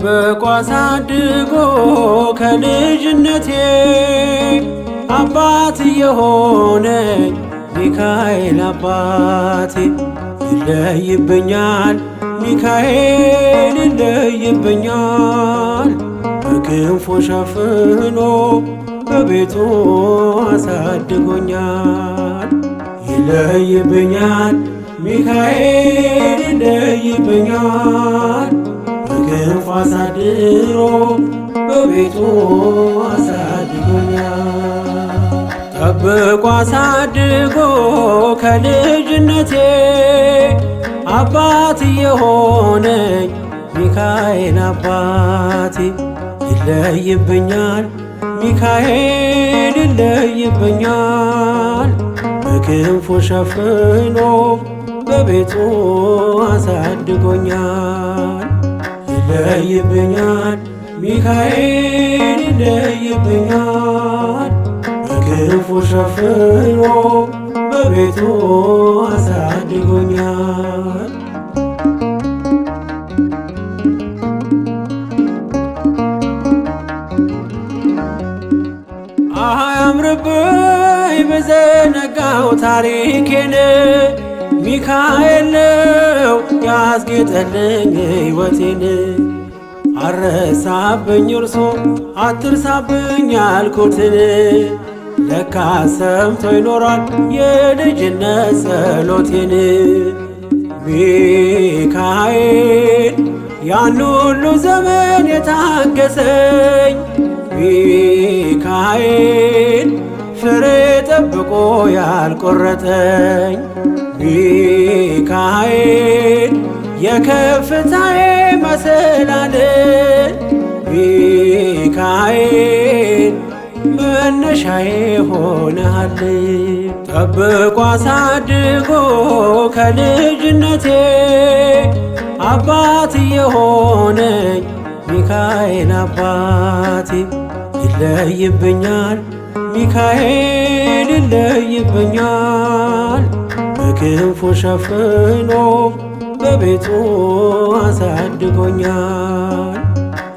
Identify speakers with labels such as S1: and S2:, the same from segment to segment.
S1: ጠብቆ አሳድጎ ከልጅነቴ አባት የሆነኝ ሚካኤል አባቴ ይለይብኛል ሚካኤል ይለይብኛል በክንፉ ሸፍኖ በቤቱ አሳድጎኛል። ይለይብኛል ሚካኤል ይለይብኛል በክንፉ አሳድሮ በቤቱ አሳድጎኛል። ጠብቆ አሳድጎ ከልጅነቴ አባት የሆነኝ ሚካኤል አባቴ ይለይብኛል ሚካኤል ይለይብኛል በክንፉ ሸፍኖ በቤቱ አሳድጎኛል። ይለይብኛል ሚካኤል ይለይብኛል በክንፉ ሸፍኖ በቤቱ አሳድጎኛል። አያምርብኝ በዘነጋው ታሪኬን ሚካኤል ነው ያስጌጠልኝ ሕይወቴን። አረሳብኝ እርሶ አትርሳብኝ ያልኩትን ለካ ሰምቶ ይኖራል የልጅነት ጸሎቴን። ሚካኤል ያን ሁሉ ዘመን የታገሰኝ ሚካኤል ፍሬ ጠብቆ ያልቆረጠኝ ሚካኤል የከፍታዬ መሰላል ሚካኤል መነሻዬ ሆነሃል። ጠብቆ አሳድጎ ከልጅነቴ አባት የሆነኝ ሚካኤል አባቴ ይለይብኛል ሚካኤል ይለይብኛል በክንፉ ሸፍኖ በቤቱ አሳድጎኛል።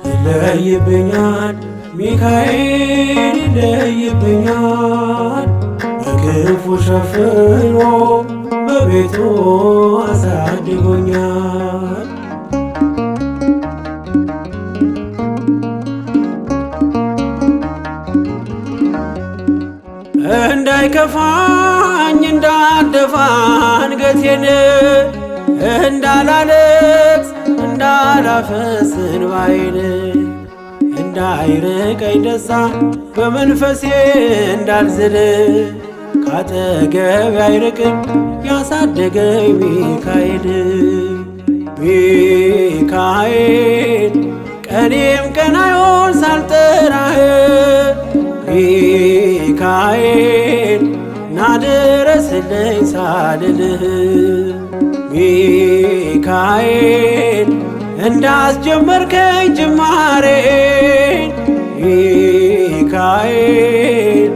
S1: ይለይብኛል ሚካኤል ይለይብኛል በክንፉ ሸፍኖ በቤቱ አሳድጎኛል። እንዳይከፋኝ እንዳልደፋ አንገቴን እንዳላለቅስ እንዳላፈስ እንባዬን እንዳይርቀኝ ደስታ በመንፈሴ እንዳልዝል ካጠገቤ አይርቅም ያሳደገኝ ሚካኤል። ሚካኤል ቀኔም ቀን አይሆን ሳልጠራህ ሚካኤል ናድረስልኝ ሳልልህ ሚካኤል እንዳስጀመርከኝ ጅማሬን ሚካኤል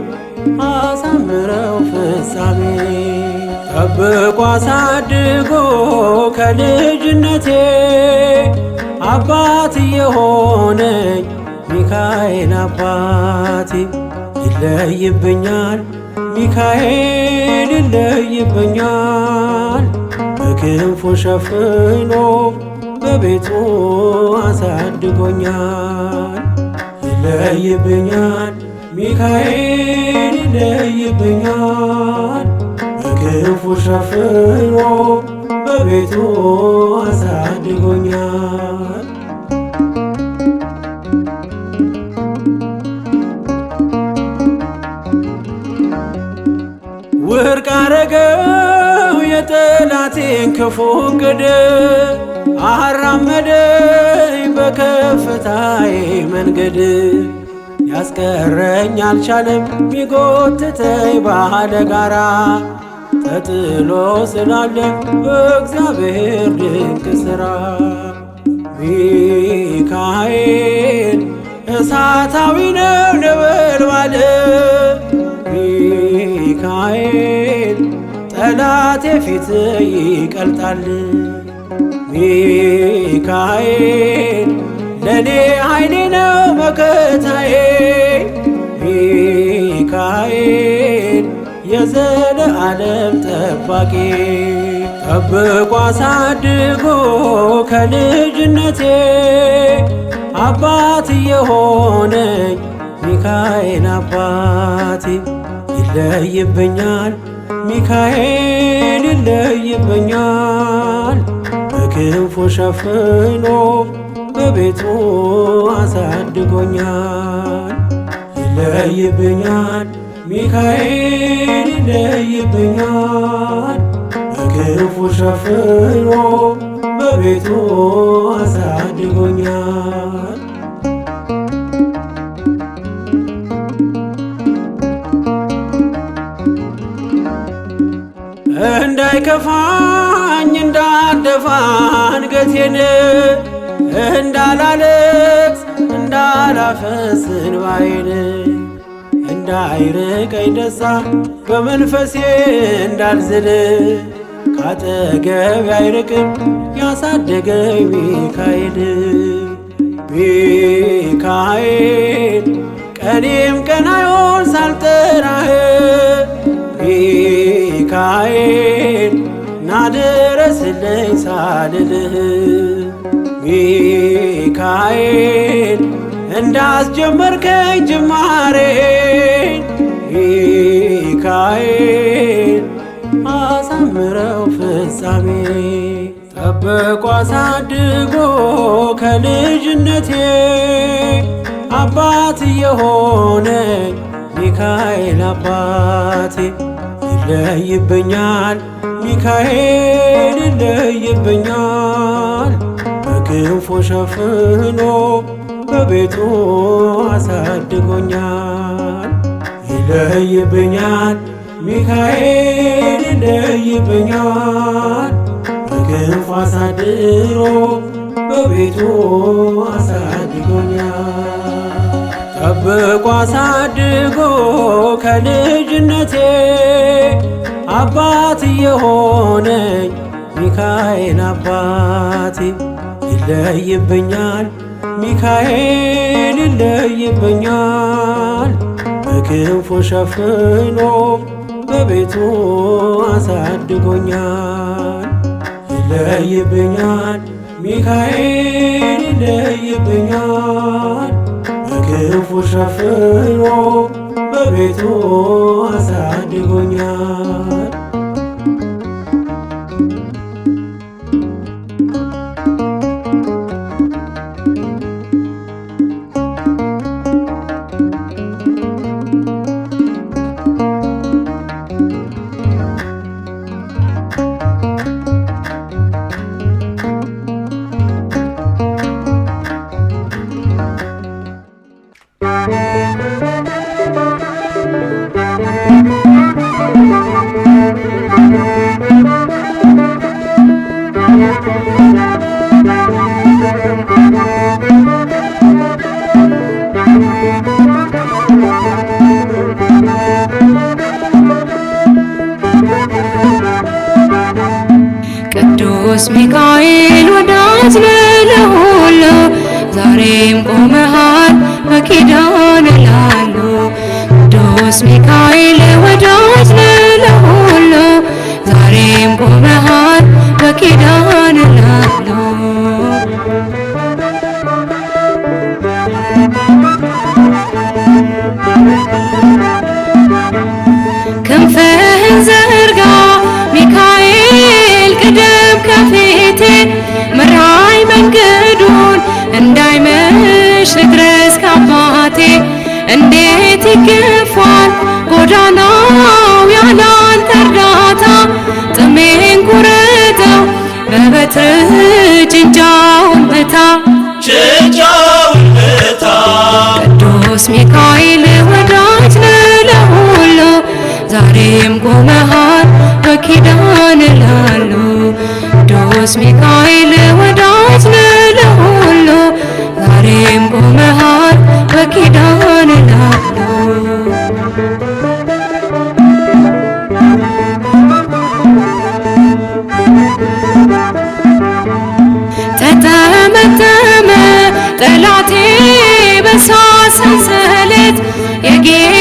S1: አሳምረው ፍጻሜ። ጠብቆ አሳድጎ ከልጅነቴ አባት የሆነኝ ሚካኤል አባቴ ይለይብኛል ሚካኤል ይለይብኛል በክንፉ ሸፍኖ በቤቱ አሳድጎኛል። ይለይብኛል ሚካኤል ይለይብኛል በክንፉ ሸፍኖ በቤቱ አሳድጎኛል። ውድቅ አረገው የጠላቴን ክፉ ዕቅድ አራመደኝ በከፍታዬ መንገድ። ያስቀረኝ አልቻለም ቢጎትተኝ ባለ ጋራ ተጥሎ ስላለ በእግዚአብሔር ድንቅ ሥራ። ሚካኤል እሳታዊ ነው ነበልባል ሚካኤል ጠላቴ ፊት ይቀልጣል። ሚካኤል ለኔ ኃይሌ ነው መከታዬ። ሚካኤል የዘለዓለም ጠባቂ ጠብቆ አሳድጎ ከልጅነቴ አባት የሆነኝ ሚካኤል አባቴ ይለይብኛል ሚካኤል ይለይብኛል በክንፉ ሸፍኖ በቤቱ አሳድጎኛል። ይለይብኛል ሚካኤል ይለይብኛል በክንፉ ሸፍኖ በቤቱ አሳድጎኛል። እንዳይከፋኝ እንዳልደፋ አንገቴን እንዳላለቅስ እንዳላፈስ እንባዬን እንዳይርቀኝ ደስታ በመንፈሴ እንዳልዝል ካጠገቤ አይርቅም ያሳደገኝ ሚካኤል። ሚካኤል ቀኔም ቀን አይሆን ሳልጠራህ ሚካኤል ናድረስልኝ ሳልልህ ሚካኤል እንዳስጀመርከኝ ጅማሬ ሚካኤል አሳምረው ፍጻሜ ጠብቆ አሳድጎ ከልጅነቴ አባት የሆነኝ ሚካኤል አባቴ ይለይብኛል ሚካኤል ይለይብኛል በክንፉ ሸፍኖ በቤቱ አሳድጎኛል። ይለይብኛል ሚካኤል ይለይብኛል በክንፉ አሳድሮ በቤቱ አሳድጎኛል። ጠብቆ አሳድጎ ከልጅነቴ አባት የሆነኝ ሚካኤል አባቴ ይለይብኛል ሚካኤል ይለይብኛል በክንፉ ሸፍኖ በቤቱ አሳድጎኛል። ይለይብኛል ሚካኤል ይለይብኛል በክንፉ ሸፍኖ በቤቱ አሳድጎኛል።
S2: ቅዱስ ሚካኤል ወዳጅ ለሁሉ ዛሬም ቆመሃል በኪዳን ላሉ ቅዱስ ሚካኤል ወዳጅ ለሁሉ ዛሬም ቆመሃል በኪዳን ላሉ ክንፍህን ዘርጋ ሚካኤል ቅደም ከፊቴ ምራኝ መንገዱን እንዳይመሽ ልድረስ ከአባቴ እንዴት ይገፋል ጎዳናው ያላንተ እርዳታ ጥሜን ቁረጠው በበትር ጭንጫውን ምታ ቅዱስ ሚካኤል ወዳጅ ለሁሉ ዛሬም ቆመሃል በኪዳን ላሉ ቅዱስ ሚካኤል ወዳጅ ለሁሉ ዛሬም ቆመሃል በኪዳን ላሉ ተጠመጠመ ጠላ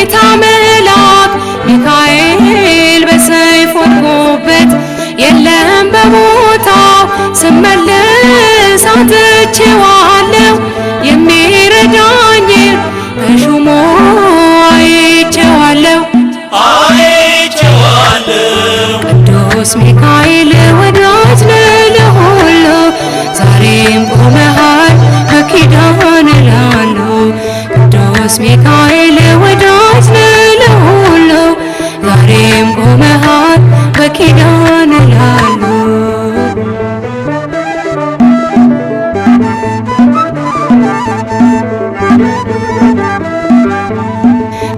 S2: የጌታ መልአክ ሚካኤል በሰይፍ ወድቆበት የለም በቦታው ስመለስ አጥቼዋለሁ የሚረዳኝ በሹሙ አይቼዋለሁ። ቅዱስ ሚካኤል ወዳጅ ነህ ለሁሉ ዛሬም ቆመሃል በኪዳን ላሉ ቅዱስ ሚካኤል ወዳጅ ነህ ለሁሉ ዛሬም ቆመሃል በኪዳን ላሉ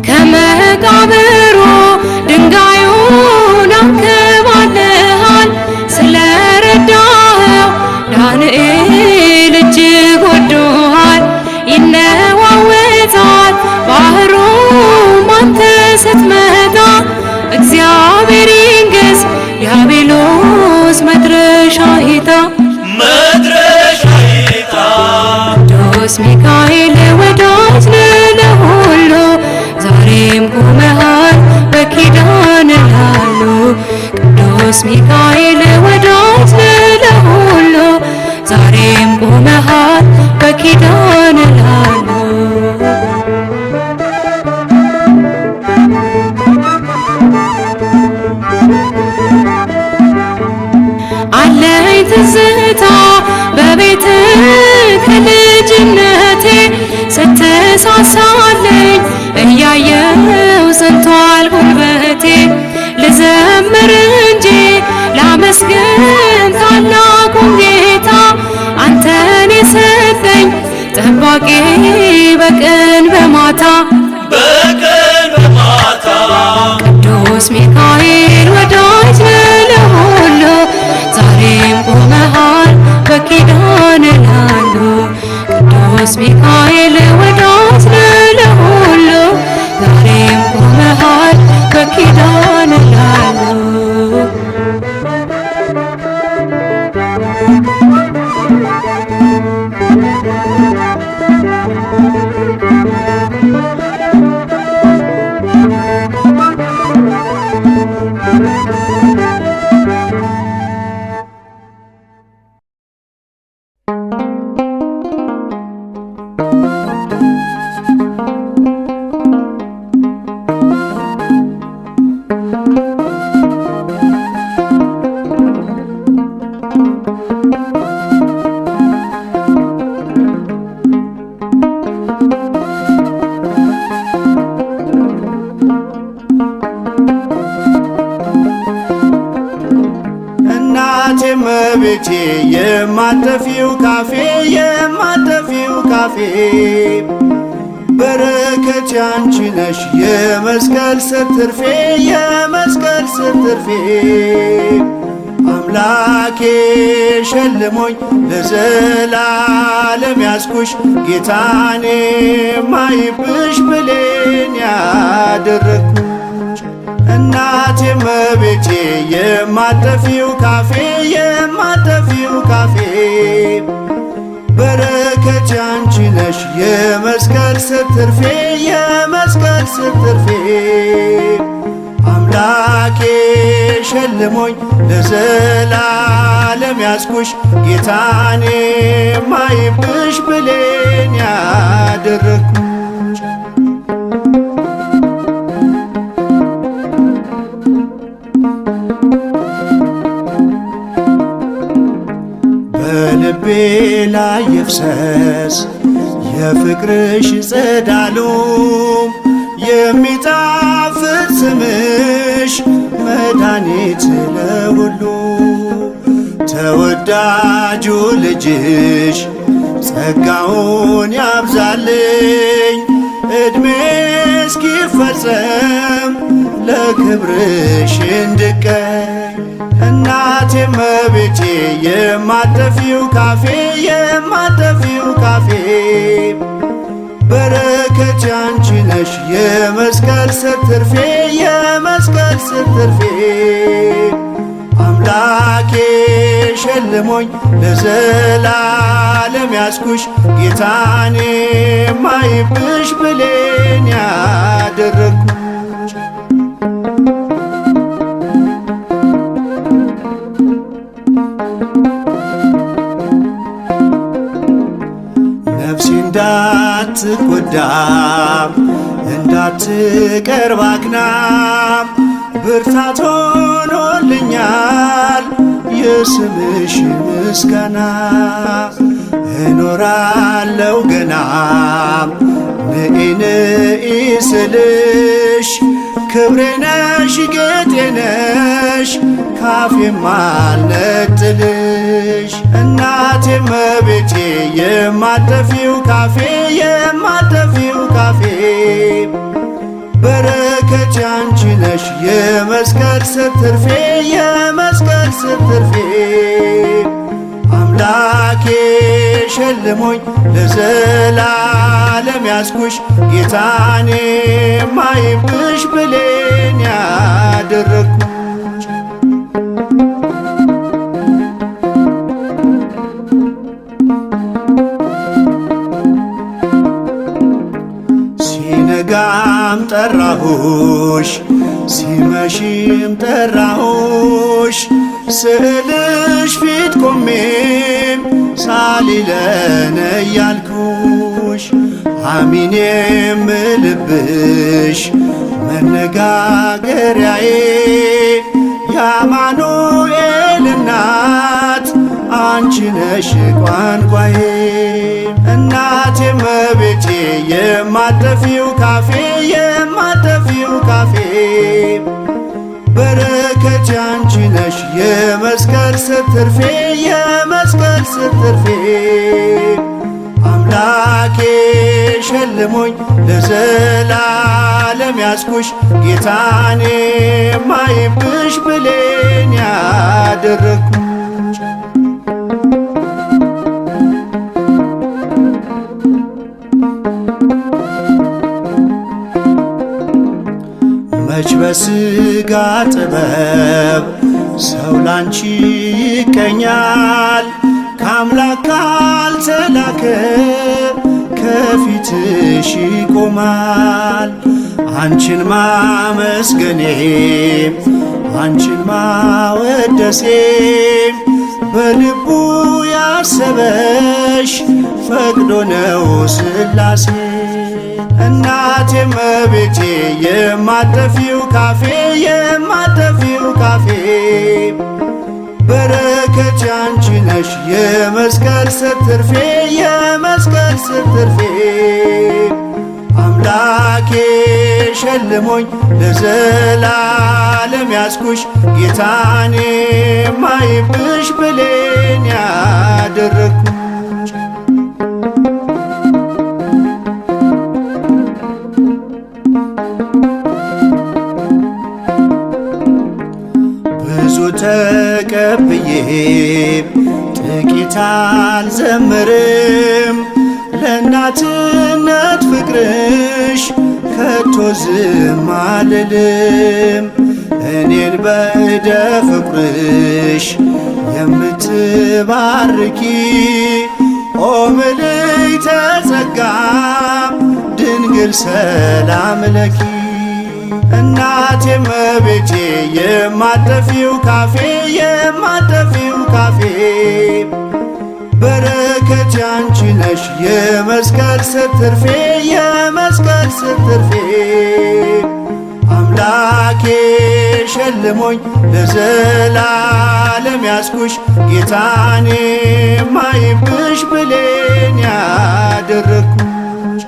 S2: ከመቃብሩ ድንጋዩን አንከባልሃል ስለረዳኸው ዳንኤል እጅግ ወዶሃል። ይነዋወጣል ባህሩም አንተ ስትመጣ እግዚአብሔር ይንገስ ዲያብሎስ መድረሻ ይታ ቅዱስ ሚካኤል ወዳጅ ነህ ለሁሉ ዛሬም ቆመሃል በኪዳን ላሉ ቅዱስ ሚካኤል ወዳጅ ነህ ለሁሉ ዛሬም ቆመሃል በኪዳን ላሉ አለኝ ትዝታ በቤት ከልጅነቴ ስትሳሳለኝ እያየው ሰንቷል ጉልበቴ ልዘምር እንጂ ላመስግን ታላቁን ጌታ አንተን የሰጠኝ ጠባቂ በቀን በማታ ቅዱስ ሚካኤል ወዳጅ ነህ ለሁሉ ዛሬም ቆመሃል በኪዳን ላሉ ቅዱስ ሚካኤል ወዳጅ ነህ ለሁሉ ዛሬም ቆመሃል በኪዳን ላሉ
S1: እመቤቴ የማጠፊው ካፌ የማጠፊው ካፌ በረከት ያንቺ ነሽ የመስቀል ስር ትርፌ የመስቀል ስር ትርፌ አምላኬ ሸልሞኝ ለዘላለም ያስኩሽ ጌታኔ ማይብሽ ብሌን ያደረግኩሽ እናቴ እመቤቴ የማጠፊው ካፌ የማጠፊው ካፌ በረከት ያንቺ ነሽ የመስቀል ስር ትርፌ የመስቀል ስር ትርፌ አምላኬ ሸልሞኝ ለዘላለም ያስኩሽ ጌታኔ ማይብሽ ብሌን ያደረግኩሽ በልቤ ላይ ይፍሰስ የፍቅርሽ ጸዳሉ የሚጣፍጥ ስምሽ መድኃኒት ለሁሉ ተወዳጁ ልጅሽ ጸጋውን ያብዛልኝ ዕድሜ እስኪፈጸም ለክብርሽ እንድቀኝ እናቴ እመቤቴ የማጠፊው ካፌ የማጠፊው ካፌ በረከት ያንቺ ነሽ የመስቀል ስር ትርፌ የመስቀል ስር ትርፌ አምላኬ ሸልሞኝ ለዘላለም ያስኩሽ ጌታኔ ማይብሽ ብሌን ያደረግኩሽ ነፍሴ እንዳትጎዳም እንዳትቀርብ አክናም ብርታት ሆኖልኛል የስምሽ ምስጋና እኖራለው ገናም ንኢ ንኢ ስልሽ ክብሬ ነሽ ጌጤ ነሽ ካፌም አልነጥልሽ እናቴ እመቤቴ የማጠፊው ካፌ የማጠፊው ካፌ በረከት ያንቺ ነሽ የመስቀል ስር ትርፌ የመስቀል ስር ትርፌ አምላኬ ሸልሞኝ ለዘላለም ያስኩሽ ጌታኔ ማይብሽ ብሌን ያደረግኩሽ ሲነጋም ጠራሁሽ ሲመሽም ጠራሁሽ ስዕልሽ ፊት ቆሜም ሳሊለነ እያልኩሽ አሚን የምልብሽ መነጋገሪያዬ የአማኑኤል እናት አንቺ ነሽ ቋንቋዬ እናቴ እመቤቴ የማጠፊው ካፌ የማጠፊው ካፌ በረከት ያንቺ ነሽ የመስቀል ስር ትርፌ የመስቀል ስር ትርፌ አምላኬ ሸልሞኝ ለዘላለም ያስኩሽ ጌታኔ ማይብሽ ብሌን ያደረግኩሽ መች በሥጋ ጥበብ ሰው ላንቺ ይቀኛል ከአምላክ ካልተላከ ከፊትሽ ይቆማል አንቺን ማመስገኔም አንቺን ማወደሴም በልቡ ያሰበሽ ፈቅዶ ነው ሥላሴ እናቴ እመቤቴ የማጠፊው ካፌ የማጠፊው ካፌ በረከት ያንቺ ነሽ የመስቀል ስር ትርፌ የመስቀል ስር ትርፌ አምላኬ ሸልሞኝ ለዘላለም ያስኩሽ ጌታኔ ማይብሽ ብሌን ያደረግኩሽ ብዙ ተቀብዬ ጥቂት አልዘምርም ለእናትነት ፍቅርሽ ከቶ ዝም አልልም እኔን በእደ ፍቅርሽ የምትባርኪ ኦ ምልዕተ ጸጋ ድንግል ሰላም ለኪ እናቴ እመቤቴ የማጠፊው ካፌ የማጠፊው ካፌ በረከት ያንቺ ነሽ የመስቀል ስር ትርፌ የመስቀል ስር ትርፌ አምላኬ ሸልሞኝ ለዘላለም ያስኩሽ ጌታኔ ማይብሽ ብሌን ያደረግኩሽ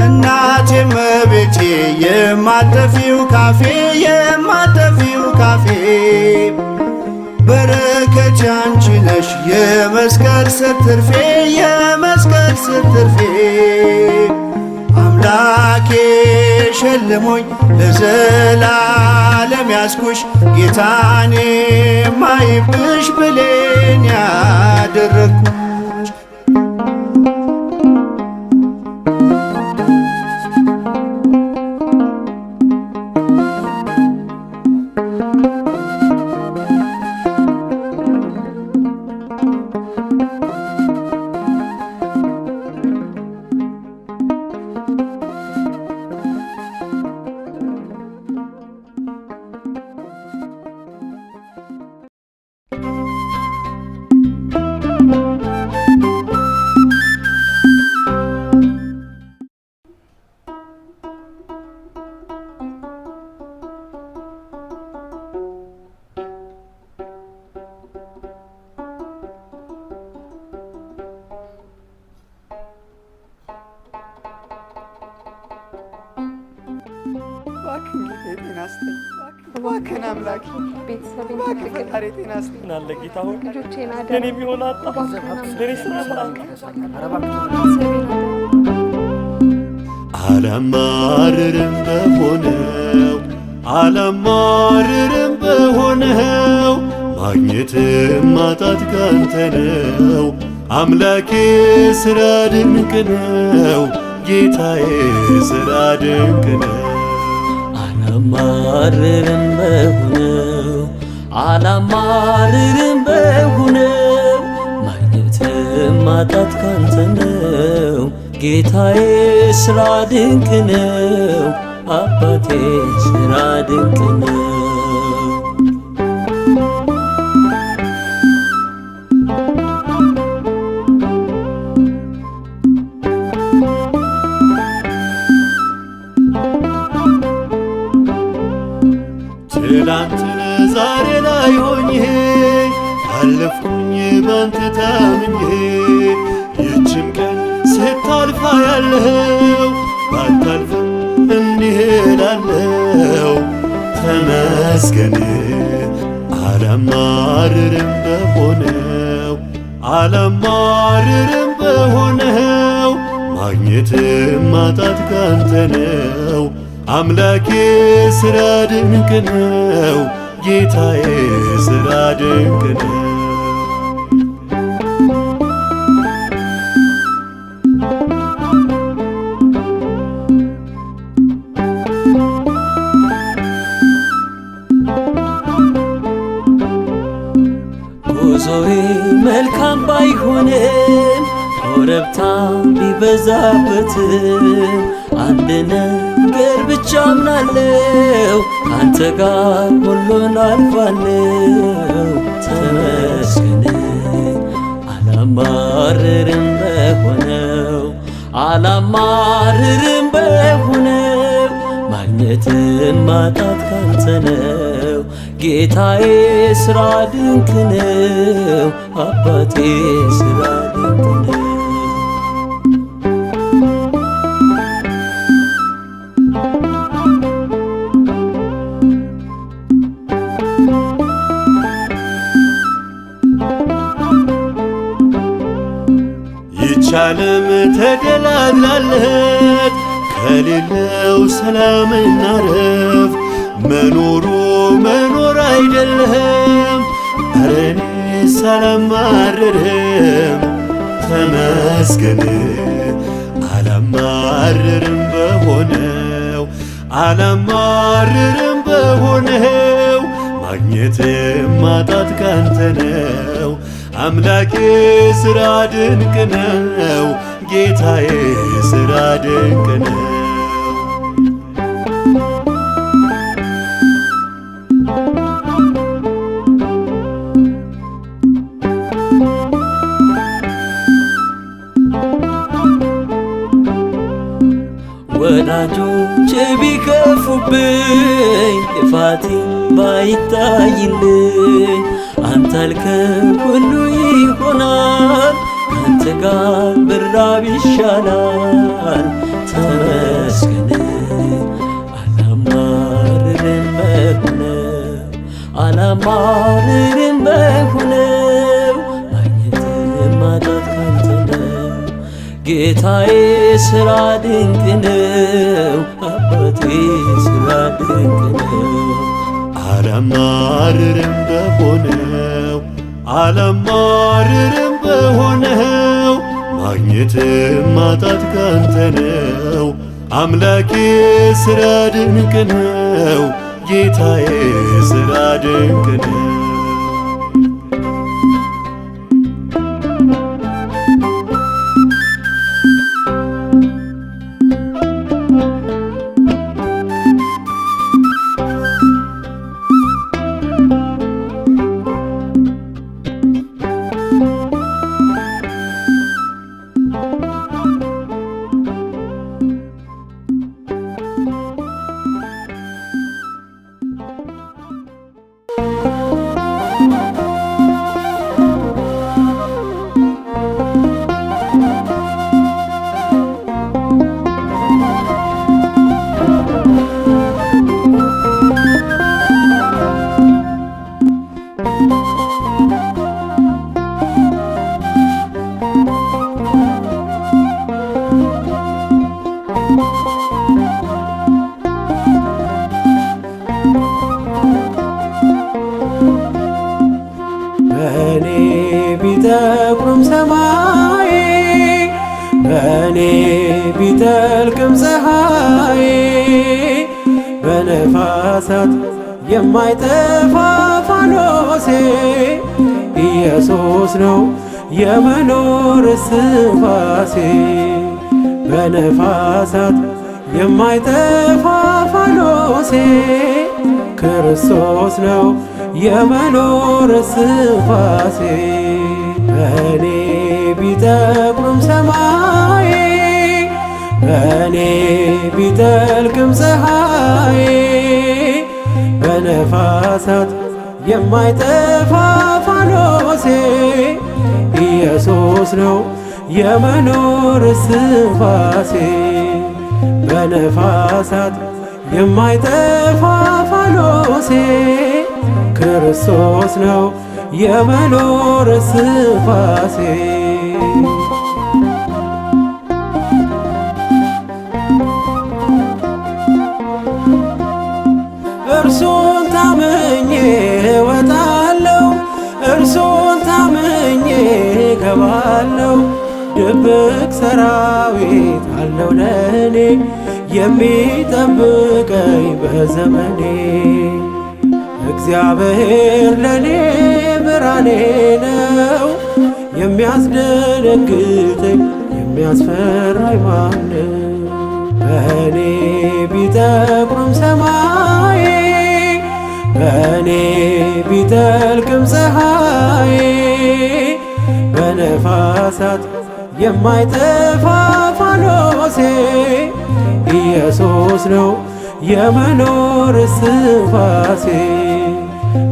S1: እናቴ እመቤቴ የማጠፊው ካፌ የማጠፊው ካፌ በረከት ያንቺ ነሽ የመስቀል ስር ትርፌ የመስቀል ስር ትርፌ አምላኬ ሸልሞኝ ለዘላለም ያስኩሽ ጌታኔ ማይብሽ ብሌን ያደረግኩሽ
S3: እባክህ ጤና ስጠኝ እባክህን አምላክ
S4: ቤተሰቤን
S3: ፈጣሪ ጤና ስጠኝ
S5: ናለ ጌታ ሆይ
S4: ልጆቼን አደራ
S5: ለኔ ቢሆን አጣ ለኔ ስራ
S1: አላማርርም በሆነው አላማርርም በሆነው ማግኘትም ማጣት ካንተ ነው አምላኬ ሥራ ድንቅ ነው ጌታዬ ሥራ ድንቅ ነው
S5: አላማርርም በሆነው አላማርርም በሆነው ማግኘትም ማጣት ካንተ ነው ጌታዬ ሥራ ድንቅ ነው አባቴ ሥራ ድንቅ ነው
S1: ትላንትን ዛሬ ላይ ሆኜ አለፍኩኝ ባንተ ታምኜ ይህችም ቀን ስታልፋ ያለው ባታልፍም እንዲህ እላለሁ ተመስገን አላማርርም በሆነው አላማርርም በሆነው ማግኘትም ማጣት ካንተ ነው አምላኬ ሥራ ድንቅ ነው ጌታዬ ሥራ ድንቅ ነው
S5: ጉዞዬ መልካም ባይሆንም ኮረብታ ቢበዛበትም አንድ ነገር ብቻ አምናለው ካንተ ጋር ሁሉን አልፋለው ተመስገን አላማርርም በሆነው አላማርርም በሆነው ማግኘትን ማጣት ካንተ ነው ጌታዬ ሥራ ድንቅ ነው አባቴ ሥራ ድንቅ ነው
S1: ይቻለም ተደላድላለች ከሌለው ሰላምና ረፍት መኖሩ መኖር አይደለም ኧረ እኔስ አላማርርም ተመስገን አላማርርም በሆነው አላማርርም በሆነው ማግኘትም ማጣት ካንተ ነው አምላኬ ሥራ ድንቅ ነው ጌታዬ ሥራ ድንቅ ነው
S5: ወዳጆቼ ቢከፉብኝ ጥፋቴ ባይታይልኝ አንተ ያልከው ሁሉ ይሆናል ካንተ ጋር ብራብ ይሻላል ተመስገን አላማርርም በሆነው አላማርርም በሆነው ማግኘትን ማጣት ካንተ ነው ጌታዬ ሥራ ድንቅ ነው አባቴ ሥራ ድንቅ ነው
S1: አላማርርም በሆነው አላማርርም በሆነው ማግኘትም ማጣት ካንተ ነው አምላኬ ሥራ ድንቅ ነው ጌታዬ ሥራ ድንቅ ነው
S5: በእኔ ቢጠቁርም ሰማይ በእኔ ቢጠልቅም ፀሐይ በነፋሳት የማይጠፋ ፋኖሴ ኢየሱስ ነው የመኖር እስትንፋሴ በነፋሳት የማይጠፋ ፋኖሴ ክርስቶስ ነው የመኖር እስትንፋሴ በእኔ ቢጠቁርም ሰማይ በእኔ ቢጠልቅም ፀሐይ በነፋሳት የማይጠፋ ፋኖሴ ኢየሱስ ነው የመኖር እስትንፋሴ በነፋሳት የማይጠፋ ፋኖሴ ክርስቶስ ነው የመኖር እስትንፋሴ እርሱን ታምኜ እወጣለሁ እርሱን ታምኜ እገባለሁ ድብቅ ሰራዊት አለው ለኔ የሚጠብቀኝ በዘመኔ እግዚአብሔር ለኔ ብርሃኔ ነው የሚያስደነግጠኝ የሚያስፈራኝ ማነው? በእኔ ቢጠቁርም ሰማይ በእኔ ቢጠልቅም ፀሐይ በነፋሳት የማይጠፋ ፋኖሴ ኢየሱስ ነው የመኖር እስትንፋሴ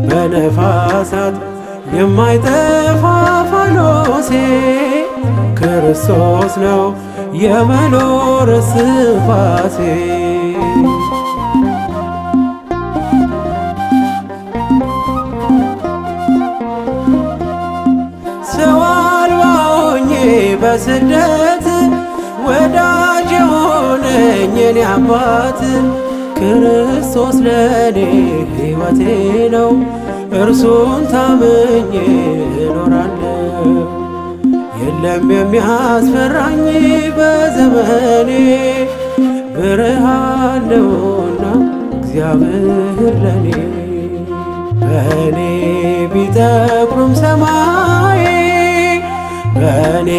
S5: በነፋሳት የማይጠፋ ፋኖሴ ክርስቶስ ነው የመኖር እስትንፋሴ ሰው አልባ ሆኜ በስደት ወዳጅ የሆነኝ የኔ አባት ክርስቶስ ለኔ ሕይወቴ ነው እርሱን ታምኜ እኖራለሁ የለም የሚያስፈራኝ በዘመኔ ብርሃን ነውና እግዚአብሔር ለኔ በእኔ ቢጠቁርም ሰማይ በእኔ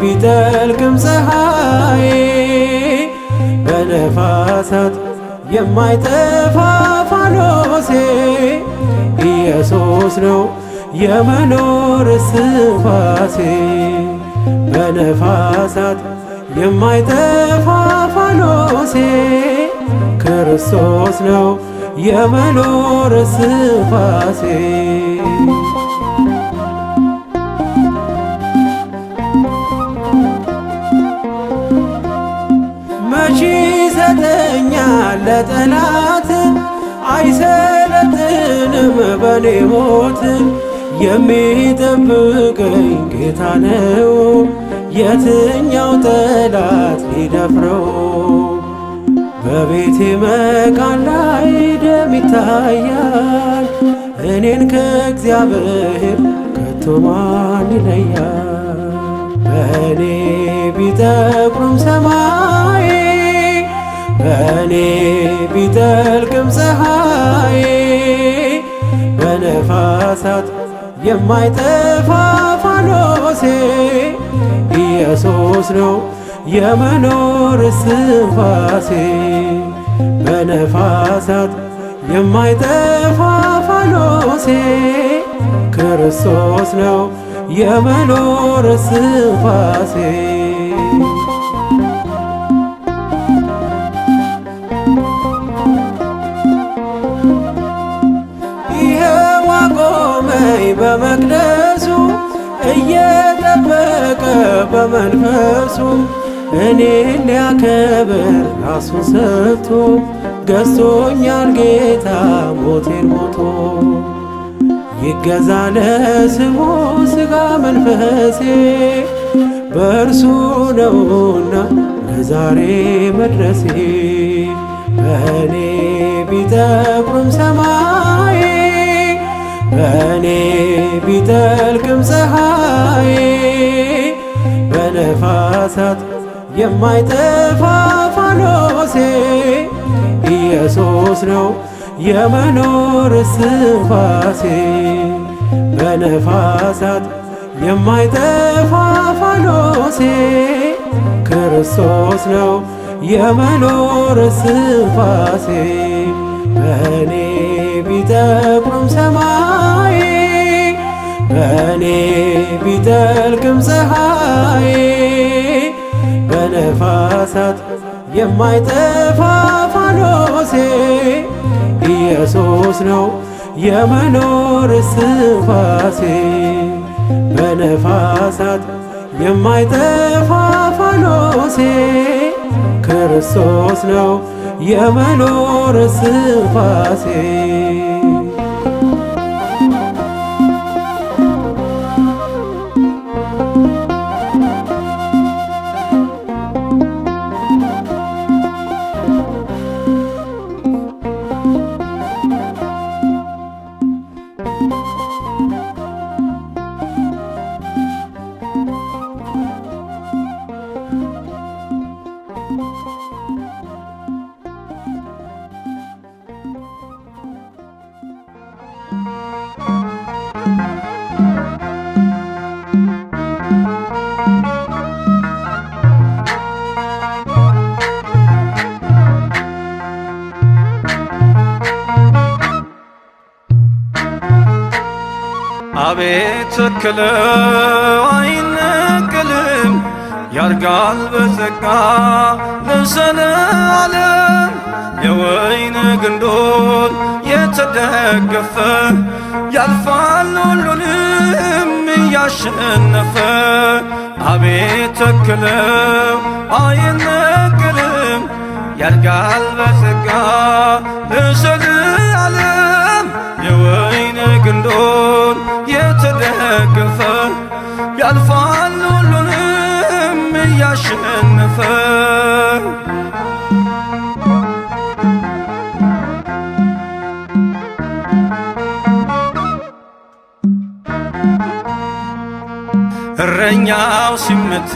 S5: ቢጠልቅም ፀሐይ በነፋሳት የማይጠፋ ፋኖሴ ኢየሱስ ነው የመኖር እስትንፋሴ በነፋሳት የማይጠፋ ፋኖሴ ክርስቶስ ነው የመኖር እስትንፋሴ መቼ ይሰጠኛል ለጠላት አይሰለጥንም በኔ ሞት የሚጠብቀኝ ጌታ ነው የትኛው ጠላት ሊደፍረው በቤቴ መቃን ላይ ደም ይታያል እኔን ከእግዚአብሔር ከቶ ማን ይለያል? በእኔ ቢጠቁርም ሰማይ በእኔ ቢጠልቅም ፀሐይ በነፋሳት የማይጠፋ ፋኖሴ ኢየሱስ ነው የመኖር እስትንፋሴ በነፋሳት የማይጠፋ ፋኖሴ ክርስቶስ ነው የመኖር እስትንፋሴ ይኸው አቆመኝ በመቅደሱ እየጠበቀ በመንፈሱ እኔን ሊያከብር ራሱን ሰጥቶ ገዝቶኛል ጌታ ሞቴን ሞቶ ይገዛ ለስሙ ሥጋ መንፈሴ በእርሱ ነውና ለዛሬ መድረሴ በእኔ ቢጠቁርም ሰማይ በእኔ ቢጠልቅም ፀሐይ በነፋሳት የማይጠፋ ፋኖሴ ኢየሱስ ነው የመኖር እስትንፋሴ በነፋሳት የማይጠፋ ፋኖሴ ክርስቶስ ነው የመኖር እስትንፋሴ በእኔ ቢጠቁርም ሰማይ በእኔ ቢጠልቅም ፀሐይ በነፋሳት የማይጠፋ ፋኖሴ ኢየሱስ ነው የመኖር እስትንፋሴ በነፋሳት የማይጠፋ ፋኖሴ ክርስቶስ ነው የመኖር እስትንፋሴ
S4: አቤት ተክለው አይነቅልም ያርጋል በጸጋ ለዘለዓለም የወይን ግንዶን የተደገፈ ያልፋል ሁሉንም እያሸነፈ አቤት ተክለው አይነቅልም ያርጋል በጸጋ ለዘለዓለም የወይን ግንዶን የተደገፈ ያልፋል ሁሉንም እያሸነፈ እረኛው ሲመታ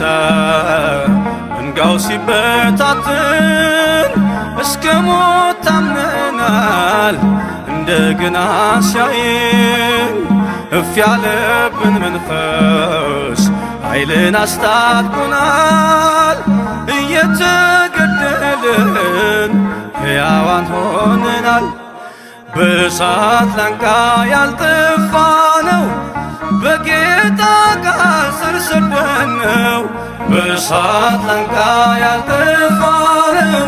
S4: መንጋው ሲበታትን እስከ ሞት ታምነናል እንደገና ሲያየን እፍ ያለብን መንፈስ ኃይልን አስታጥቆናል እየተገደልን ሕያዋን ሆነናል በእሳት ላንቃ ያልጠፋ ነው በጌታ ቃል ስር ሰደነው በእሳት ላንቃ ያልጠፋ ነው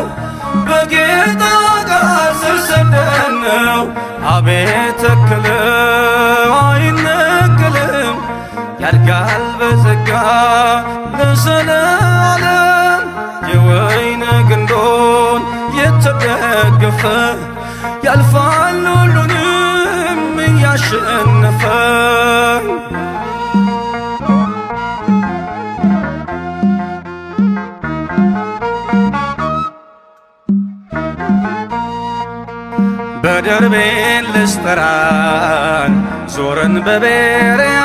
S4: በጌታ ቃል ስር ሰደነው አቤት ተክለው አይነቅልም ያድጋል በጸጋ ለዘለዓለም የወይን ግንዶን የተደገፈ ያልፋል ሁሉንም እያሸነፈ በደርቤን ልስጠራን ዞርን በቤርያ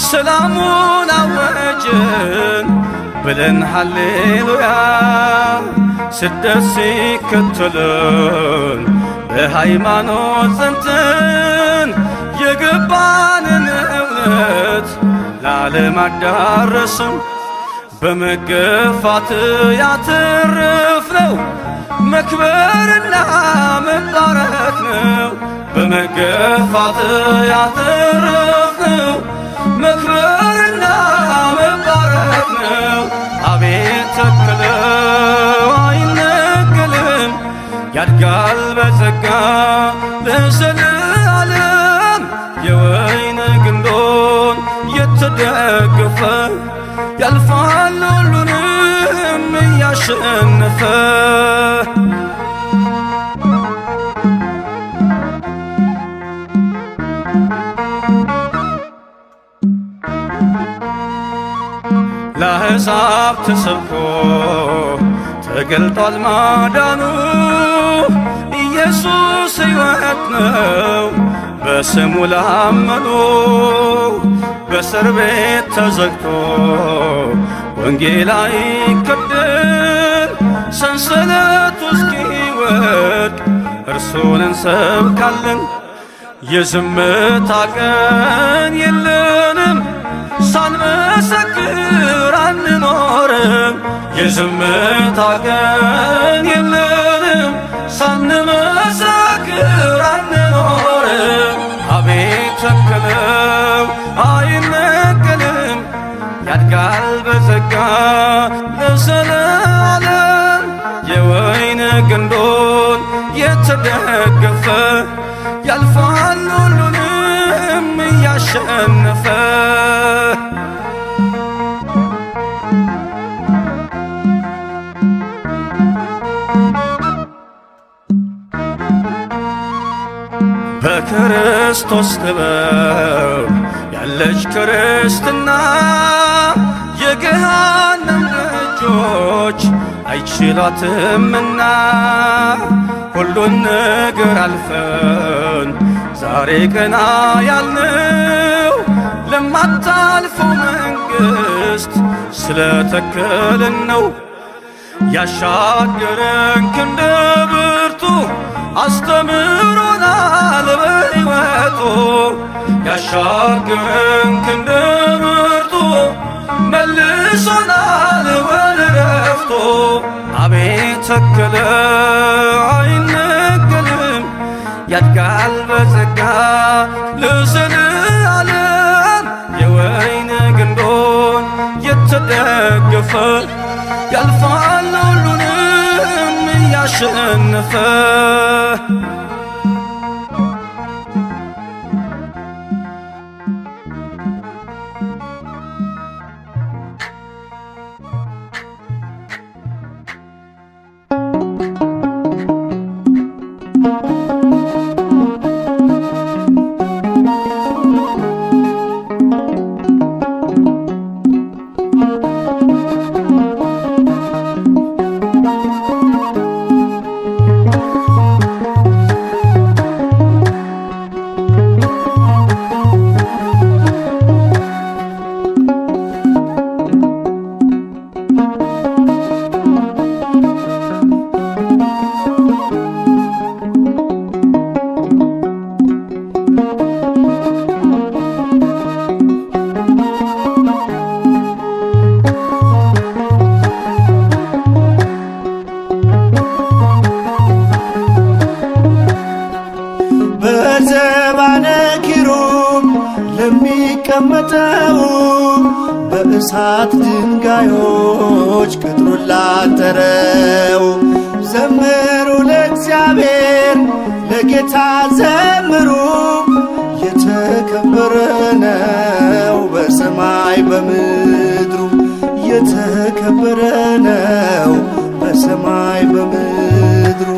S4: ሰላሙን አወጅን ብለን ሃሌሉያ ስደት ሲከተልን በሃይማኖት ጸንተን የገባንን እውነት ለዓለም አዳረስን በመገፋት ያተረፍነው መክበርና መባረክ ነው በመገፋት ያተረፍነው መክበርና መባረክ ነው አቤት ተክለው አይነቅልም ያድጋል በጸጋ ለዘለዓለም የወይን ግንዶን የተደገፈ ያልፋል ሁሉንም እያሸነፈ ለአሕዛብ ተሰብኮ ተገልጧል ማዳኑ ኢየሱስ ሕይወት ነው በስሙ ላመኑ በእስር ቤት ተዘግቶ ወንጌል አይከደን ሰንሰለቱ እስኪወድቅ እርሱን እንሰብካለን። የዝምታ ቀን የለንም ሳንመሰክር አንኖርም። የዝምታ ቀን የለንም ሳንመሰክር አንኖርም። አቤት ተከለው አይነቀልም ያድጋል በጸጋ ለዘላለም የወይን ግንዶን የተደገፈ ያልፋል ሁሉንም እያሸነፈ በክርስቶስ ጥበብ ያለች ክርስትና የገሃነም ደጆች አይችሏትምና ሁሉን ነገር አልፈን ዛሬ ቀና ያልነው ለማታልፈው መንግሥት ስለተከልን ነው። ያሻገረን ክንደ ብርቱ አስተምሮናል በሕይወቱ። ያሻገረን ክንደ ብርቱ መልሶናል ወደ ዕረፍቱ። አቤት ተከለ አይነቀልም ያድጋል በጸጋ ለዘላለም የወይን ግንዶን የተደገፈ ያልፋል ሁሉንም እያሸነፈ
S1: በዘባነ ኪሩብ ለሚቀመጠው በእሳት ድንጋዮች ቅጥሩን ላጠረው ዘምሩ ለእግዚአብሔር ለጌታ ዘምሩ። የተከበረ ነው በሰማይ በምድሩ የተከበረ ነው በሰማይ በምድሩ።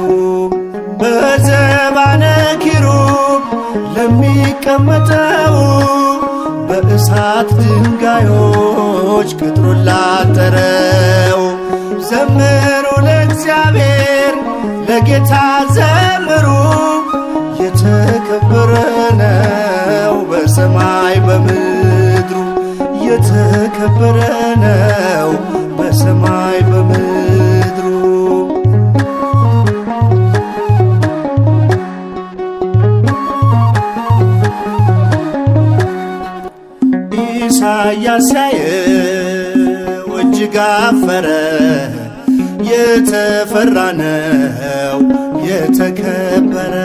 S1: በዘባነ ኪሩብ ለሚቀመጠው በእሳት ድንጋዮች ቅጥሩን ላጠረው ዘምሩ ለእግዚአብሔር ለጌታ ዘምሩ። የተከበረ ነው በሰማይ በምድሩ የተከበረ ነው በሰማይ በምድሩ። ኢሳያስ ሲያየው እጅግ አፈረ። የተፈራ ነው የተከበረ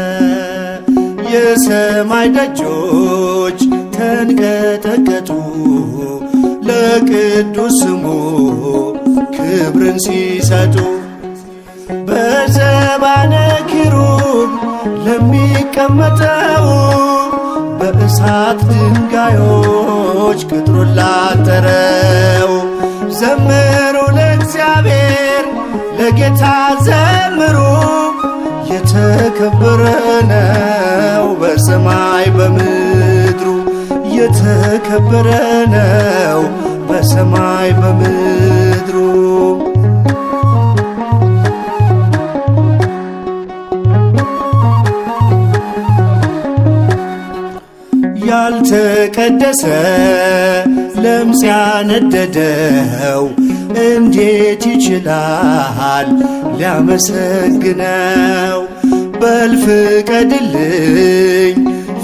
S1: የሰማይ ደጆች ተንቀጠቀጡ ለቅዱስ ስሙ ክብርን ሲሰጡ። በዘባነ ኪሩብ ለሚቀመጠው በእሳት ድንጋዮች ቅጥሩን ላጠረው ዘምሩ ለእግዚአብሔር ለጌታ ዘምሩ። የተከበረ ነው በሰማይ በምድሩ የተከበረ ነው በሰማይ በምድሩ። ያልተቀደሰ ለምጽ ያነደደው እንዴት ይችላል ሊያመሰግነው? በል ፍቀድልኝ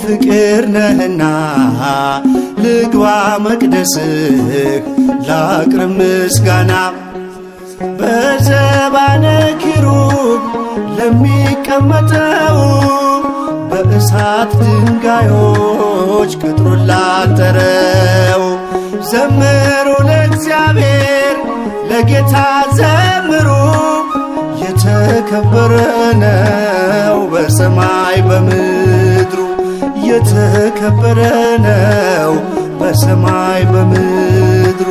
S1: ፍቅር ነህና ልግባ መቅደስህ ላቅርብ ምስጋና። በዘባነ ኪሩብ ለሚቀመጠው በእሳት ድንጋዮች ቅጥሩን ላጠረው ዘምሩ ለእግዚአብሔር ለጌታ ዘምሩ። የተከበረ ነው በሰማይ በምድሩ የተከበረ ነው በሰማይ በምድሩ።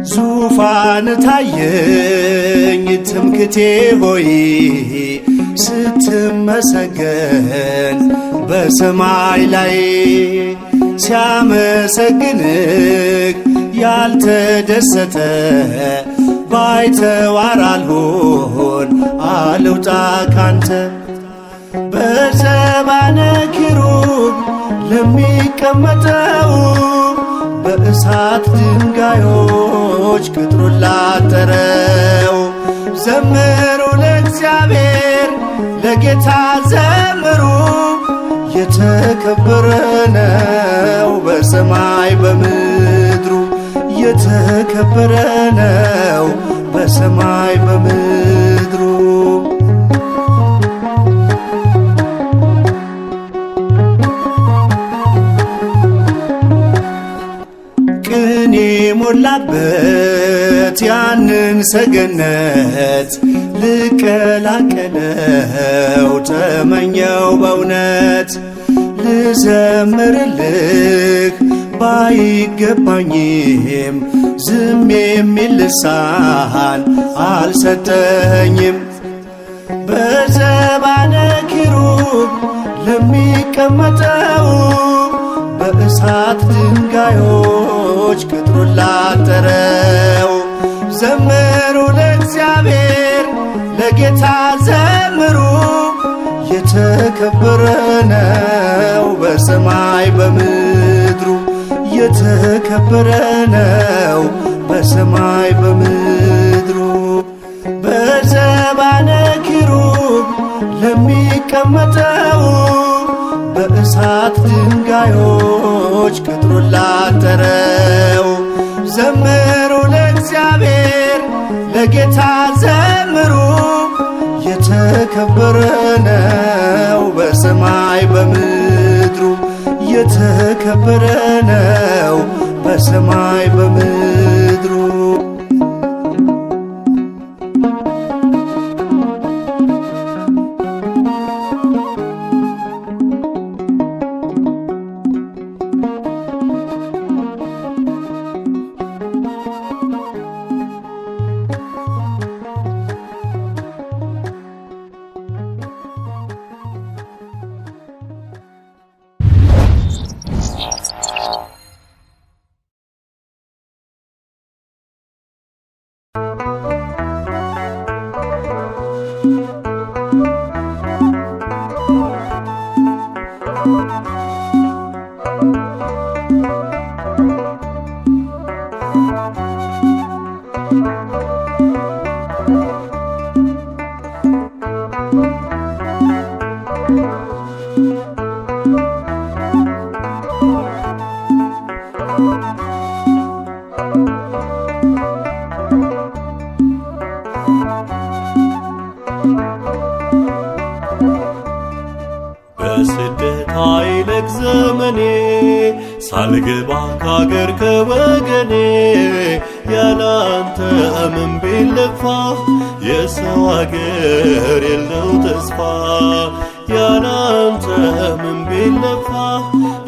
S1: ዙፋን ታየኝ ትምክቴ ሆይ ስትመሰገን በሰማይ ላይ ሲያመሰግንህ ያልተደሰተ ባይተዋር አልሆን አልውጣ ካንተ። በዘባነ ኪሩብ ለሚቀመጠው በእሳት ድንጋዮች ቅጥሩን ላጠረው ዘምሩ ለእግዚአብሔር ለጌታ ዘምሩ። የተከበረ ነው በሰማይ በምድሩ የተከበረ ነው በሰማይ በምድሩ። ቅኔ ሞላበት ያንን ሰገነት ልቀላቀለው ተመኘው በእውነት። ልዘምርልህ ባይገባኝም ዝም የሚል ልሳን አልሰጠኝም። በዘባነ ኪሩብ ለሚቀመጠው በእሳት ድንጋዮች ቅጥሩን ላጠረው ዘምሩ ለእግዚአብሔር ለጌታ ዘምሩ። የተከበረ ነው በሰማይ በምድሩ የተከበረ ነው በሰማይ በምድሩ። በዘባነ ኪሩብ ለሚቀመጠው በእሳት ድንጋዮች ቅጥሩን ላጠረው ዘምሩ ለእግዚአብሔር ለጌታ ዘምሩ። የተከበረ ነው በሰማይ በምድሩ የተከበረ ነው በሰማይ በምድሩ።
S6: በስደት አይለቅ ዘመኔ ሳልገባ ካገር ከወገኔ ያላንተ ምን ቢለፋ የሰው አገር የለው ተስፋ ያላንተ ምን ቢለፋ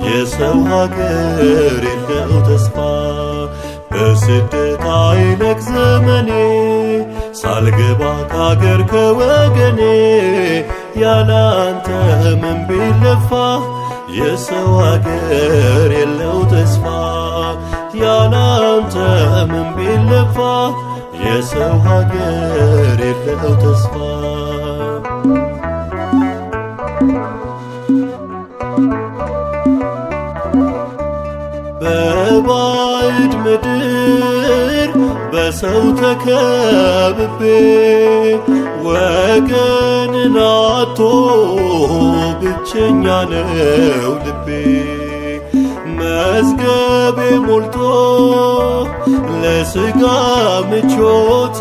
S6: የሰው ሀገር የለው ተስፋ። በስደት አይለቅ ዘመኔ ሳልገባ ካገር ከወገኔ ያላንተ ምን ቢለፋ የሰው ሀገር የለው ተስፋ ያላንተ ምን ቢለፋ የሰው ሀገር የለው ተስፋ በባዕድ ምድር በሰው ተከብቤ ወገንን አጥቶ ብቸኛ ነው ልቤ መዝገቤ ሞልቶ ለሥጋ ምቾት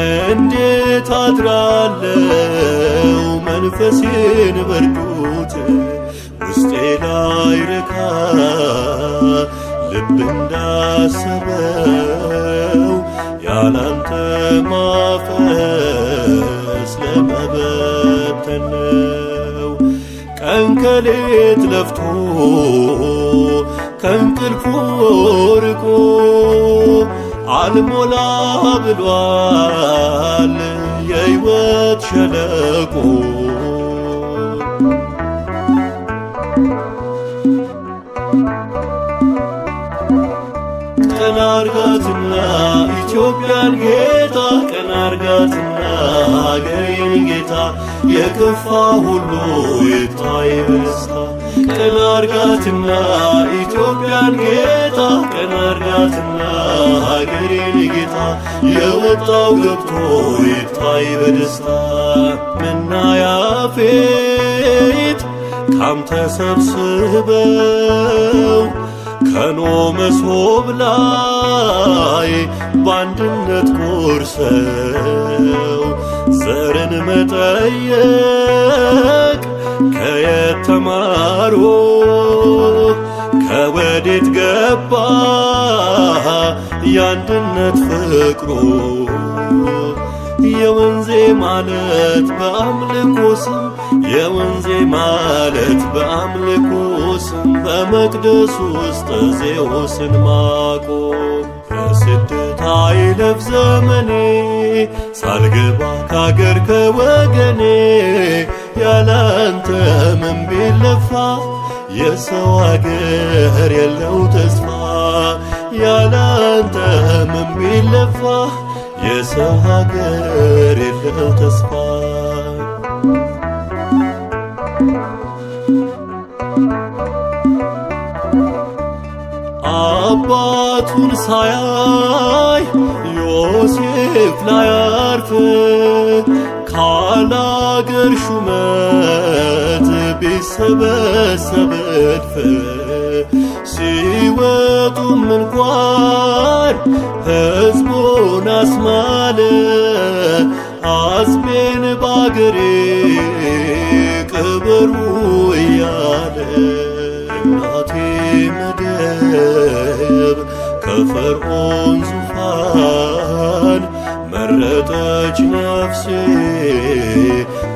S6: እንዴት አድራለው መንፈሴን በርዶት ውስጤ ላይ ረካ ልብ እንዳሰበው ያላንተ ማፈስ ለመበተን ነው ቀን ከሌት ለፍቶ ከእንቅልፉ ርቆ አልሞላ ብሏል የሕይወት ሸለቆ ቀና አርጋትና ኢትዮጵያን ጌታ ቀና አርጋትና አገሬን ጌታ የከፋ ሁሉ ይታይ በደስታ ቀና አርጋትና ኢትዮጵያን ጌታ ቀና አርጋትና አገሬን ጌታ የወጣው ገብቶ ይታይ በደስታ መናያፌት ካንተ ሰብስበው ከኖ መሶብ ላይ በአንድነት ቆርሰው ዘርን መጠየቅ ከየት ተማሩ ከወዴት ገባ የአንድነት ፍቅሩ የወንዜ ማለት በአምልኮ ስም የወንዜ ማለት በአምልኮ ስም በመቅደስ ውስጥ ዜውስን ማቆም በስደት አይለፍ ዘመኔ ሳልገባ ካገር ከወገኔ ያላንተ ምን ቢለፋ የሰው አገር የለው ተስፋ ያላንተ ምን ቢለፋ የሰው ሀገር የለው ተስፋ አባቱን ሳያይ ዮሴፍ ላይ አርፍ ካላገር ሹመት ቢሰበሰብ እድፍ ሲወጡም እንኳን ሕዝቡን አስማለ አጽሜን ባገሬ ቅበሩ እያለ እናቴ መደብ ከፈርዖን ዙፋን መረጠች ነፍሴ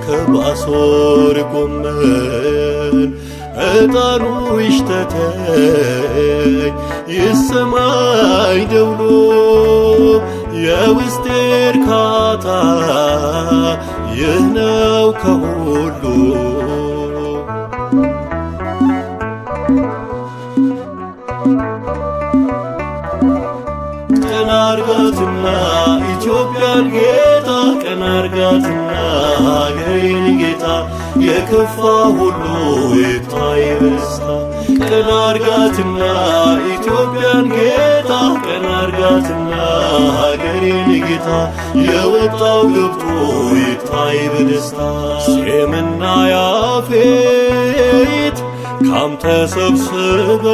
S6: ከባሶር ጎመን ዕጣኑ ይሽተተኝ ይሰማኝ ደውሎ የውስጤ እርካታ ይህ ነው ከሁሉ ቀና አርጋትና ኢትዮጵያን ጌታ ቀና አርጋትና አገሬን ጌታ የከፋ ሁሉ ይታይ በደስታ ቀና አርጋትና ኢትዮጵያን ጌታ ቀና አርጋትና አገሬን ጌታ የወጣው ገብቶ ይታይ በደስታ ሴምና ያፌት ካንተ ሰብስበው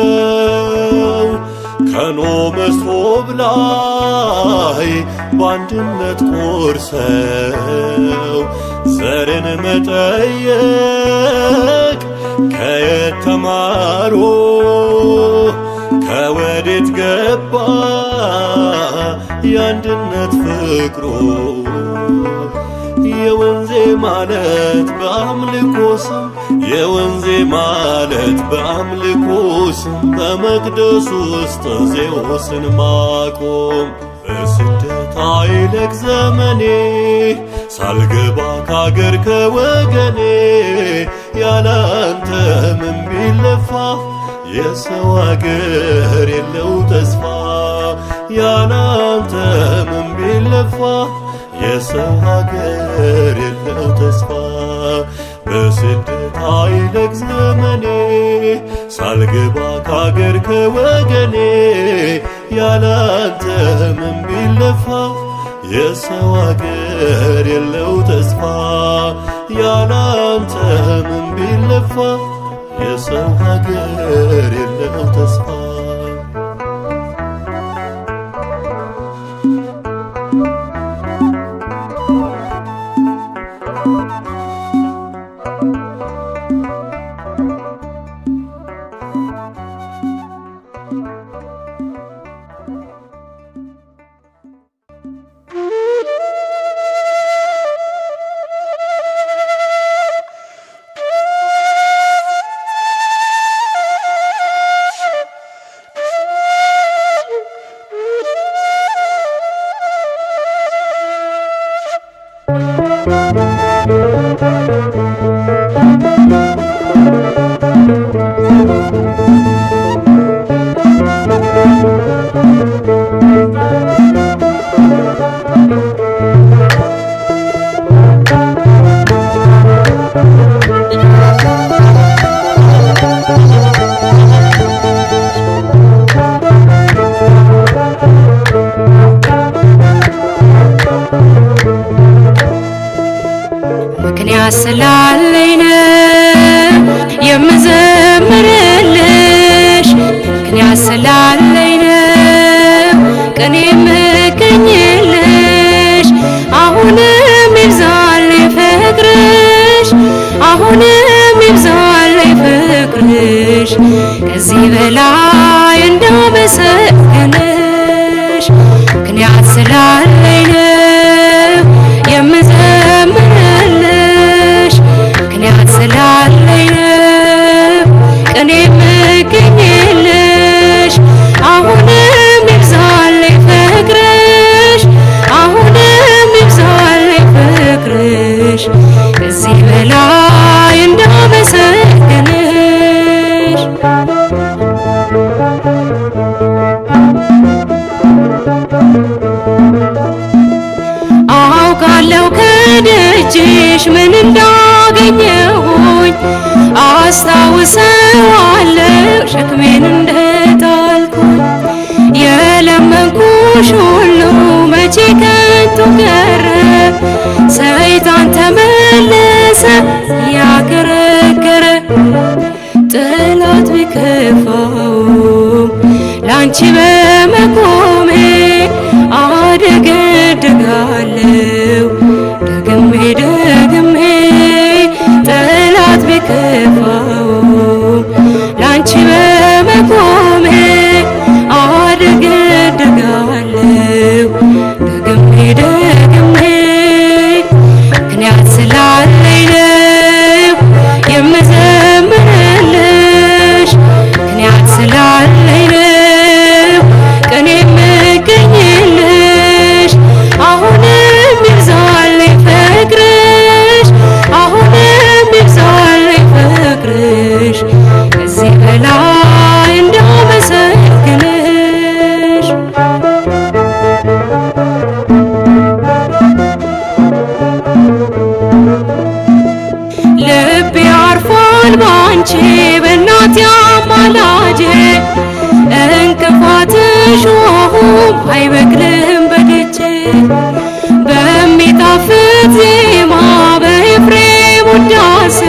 S6: ከኖ መሶብ ላይ በአንድነት ቆርሰው ዘርን መጠየቅ ከየት ተማሩ ከወዴት ገባ የአንድነት ፍቅሩ የወንዜ ማለት በአምልኮ ስም የወንዜ ማለት በአምልኮ ስም በመቅደስ ውስጥ ዜውስን ማቆም በስደት አይለቅ ዘመኔ ሳልገባ ካገር ከወገኔ ያላንተ ምን ቢለፋ የሰው አገር የለው ተስፋ ያላንተ ቢለፋ የሰው ሀገር የለው ተስፋ በስደት አይለቅ ዘመኔ ሳልገባ ከአገር ከወገኔ ያላንተ ምን ቢለፋ የሰው ሀገር የለው ተስፋ ያላንተ ምን ቢለፋ የሰው ሀገር የለው ተስፋ
S2: ምክንያት ስላለኝ ነው የምዘምርልሽ ምክንያት ስላለኝ ነው ቀኔ የምገኝልሽ አሁንም ይብዛልኝ ፍቅርሽ አሁንም ይብዛልኝ ፍቅርሽ ከዚህ በላይ እንዳመሰግንሽ ምክንያት ስላለኝ ነው የምዘምርልሽ ምክንያት ስላለኝ ነው ቀኔ የምገኝልሽ አሁንም ይብዛልኝ ፍቅርሽ አሁንም ይብዛልኝ ፍቅርሽ ከዚህ በላይ እንዳመሰግንሽ አውቃለሁ ከደጅሽ ምን እንዳገኘሁኝ አስታውሰዋለሁ ሸክሜን እንደጣልኩኝ የለመንኩሽ ሁሉ መቼ ከንቱ ቀረ ሰይጣን ተመለሰ ያከረከረ ጠላት ቢከፋውም ላንቺ በመቆሜ አደገድጋለሁ ደግሜ ደግሜ ጠላት ቢከፋውም ላንቺ በመቆሜ አደገድጋለሁ ደግሜ ደግሜ ምክንያት ስላለኝ ነው የምዘምርልሽ ምክንያት ስላለኝ ነው ቀኔ የምገኝልሽ አሁንም ይብዛልኝ ፍቅርሽ አሁንም ይብዛልኝ ፍቅርሽ ከዚህ በላይ እንዳመሰግንሽ ልቤ አርፏል ባንቺ በእናቴ አማላጄ እንቅፋትሽ ሆም አይበቅልም በደጄ በሚጣፍጥ ዜማ በኤፍሬም ውዳሴ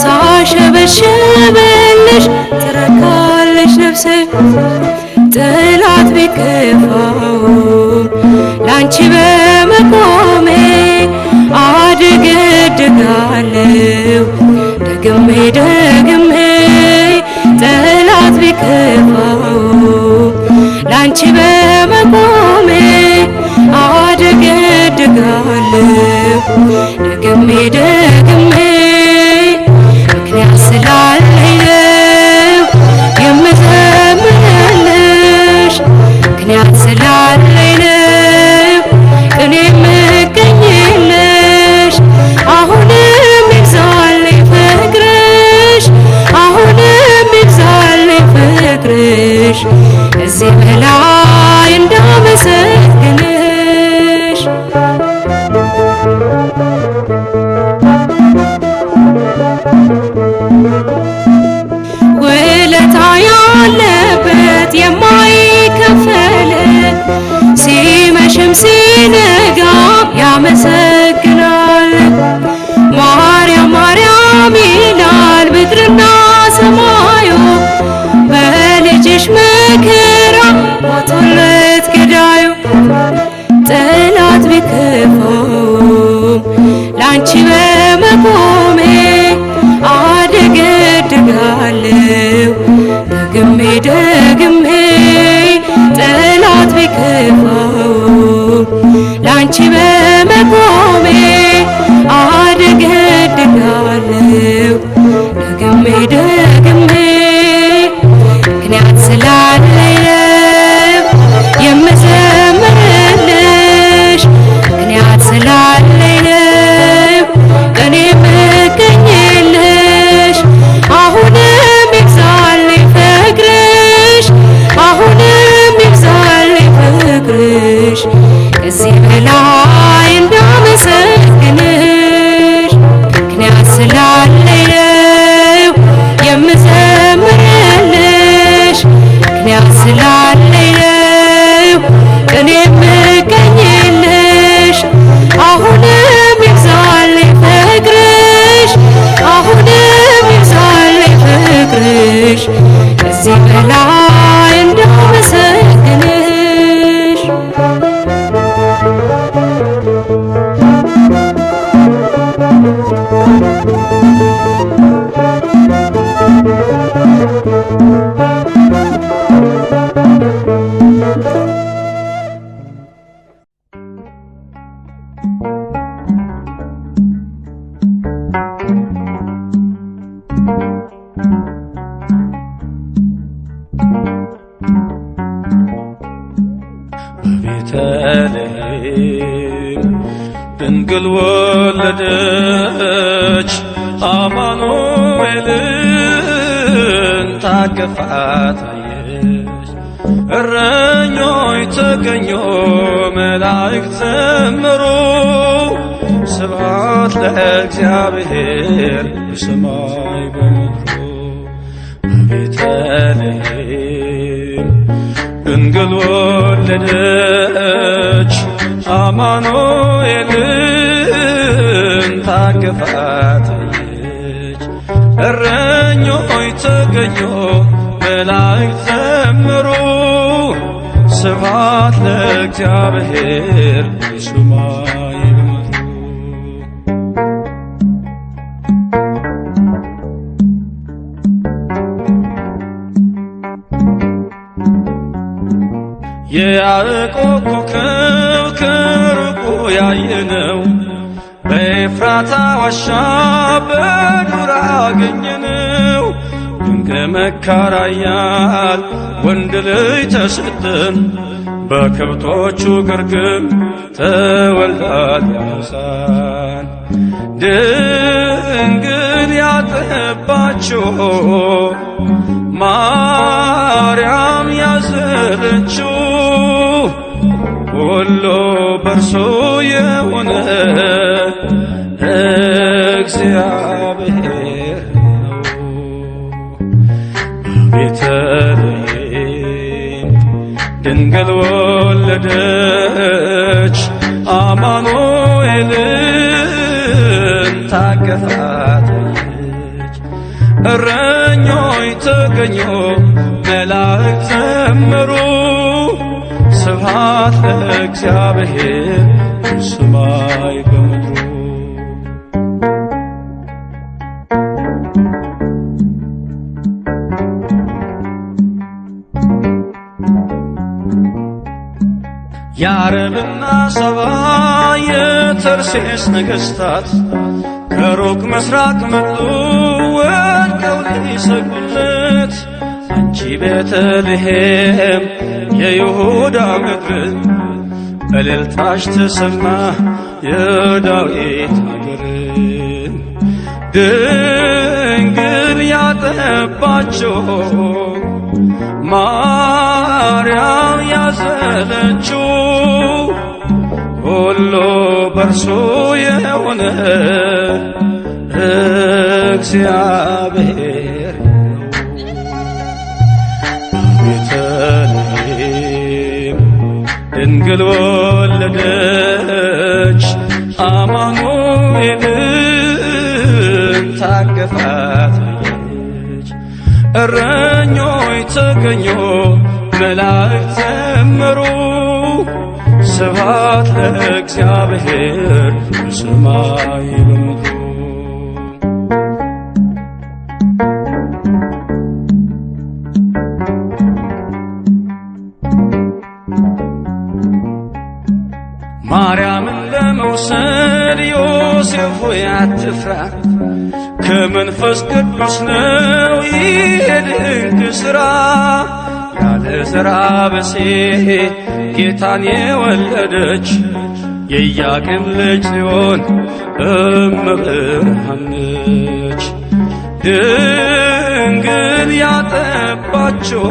S2: ሳሸበሽብልሽ ትረካለሽ ነፍሴ ጠላት ቢከፋውም ላንቺ በመቆሜ አደገድጋለሁ ደግሜ ደግሜ ጠላት ቢከፋውም ላንቺ በመቆሜ አደገድጋለሁ ደግሜ ደግሜ ምክንያት ስላለኝ ነው የምዘምርልሽ ምክንያት ስላለኝ ነው ቀኔ የምገኝልሽ አሁንም ይብዛልኝ ፍቅርሽ አሁንም ይብዛልኝ ፍቅርሽ ከዚህ በላይ እንዳመሰግንሽ የሚከፋው ላንቺ በመቆሜ አደገድጋለሁ ደግሜ ደግሜ ምክንያት ስላለኝ ነው የምዘምርልሽ ምክንያት ስላለኝ ነው እኔ የምገኝልሽ አሁንም ይብዛልኝ ፍቅርሽ አሁንም ይብዛልኝ ፍቅርሽ ከዚህ በላይ እንዳመሰግንሽ ምክንያት ስላለኝ ነው የምዘምርልሽ ምክንያት ስላለኝ ነው እኔ የምገኝልሽ አሁንም ይብዛልኝ ፍቅርሽ አሁንም ይብዛልኝ ፍቅርሽ ከዚህ በላይ እንዳመሰግንሽ
S4: በቤተልሔም ድንግል ወለደች አማኑኤልን ታቅፋት አየች እረኞች ተገኙ መላእክት ዘመሩ ስብሐት ለእግዚአብሔር በሰማይ በምድሩ በቤተልሔም ድንግል ወለደች አማኑኤልን ታቅፋት አየች እረኞች ተገኙ መላእክት ዘመሩ ስብሐት ለእግዚአብሔር በሰማይ በምድሩ የያዕቆብ ኮከብ ከሩቁ ያየነው በኤፍራታ ዋሻ በዱር አገኘነው ድንቅ መካር ኃያል ወንድ ልጅ ተሰጠን በከብቶቹ ግርግም ተወልዷል ሕፃን ድንግል ያጠባችው ማርያም ያዘለችው ሁሉ በርሱ የሆነ እግዚአብሔር ነው። በቤተልሔም ድንግል ወለደች አማኑኤልን ታቀፋት አየች እረኞች ተገኙ መላእክት ዘመሩ ስብሐት ለእግዚአብሔር በሰማይ በምድሩ የዓረብና ሰባ የተርሴስ ነገሥታት ከሩቅ ምስራቅ መጡ ወድቀው ሊሰግዱለት አንቺ ቤተልሔም የይሁዳ ምድር እልልታሽ ተሰማ የዳዊት አገር ድንግል ያጠባችው ማርያም ያዘለችው ሁሉ በርሱ የሆነ እግዚአብሔር ነው። በቤተልሔም ድንግል ወለደች አማኑኤልን ታቀፋት አየች እረኞች ተገኙ መላእክት ዘመሩ ስብሐት ለእግዚአብሔር በሰማይ በምድሩ ማርያምን ለመውሰድ ዮሴፍ ሆይ አትፍራ፣ ከመንፈስ ቅዱስ ነው ይህ ድንቅ ሥራ። ያለ ዘራ ብእሲ ጌታን የወለደች የኢያቄም ልጅ ጽዮን እመብርሃን ነች። ድንግል ያጠባችው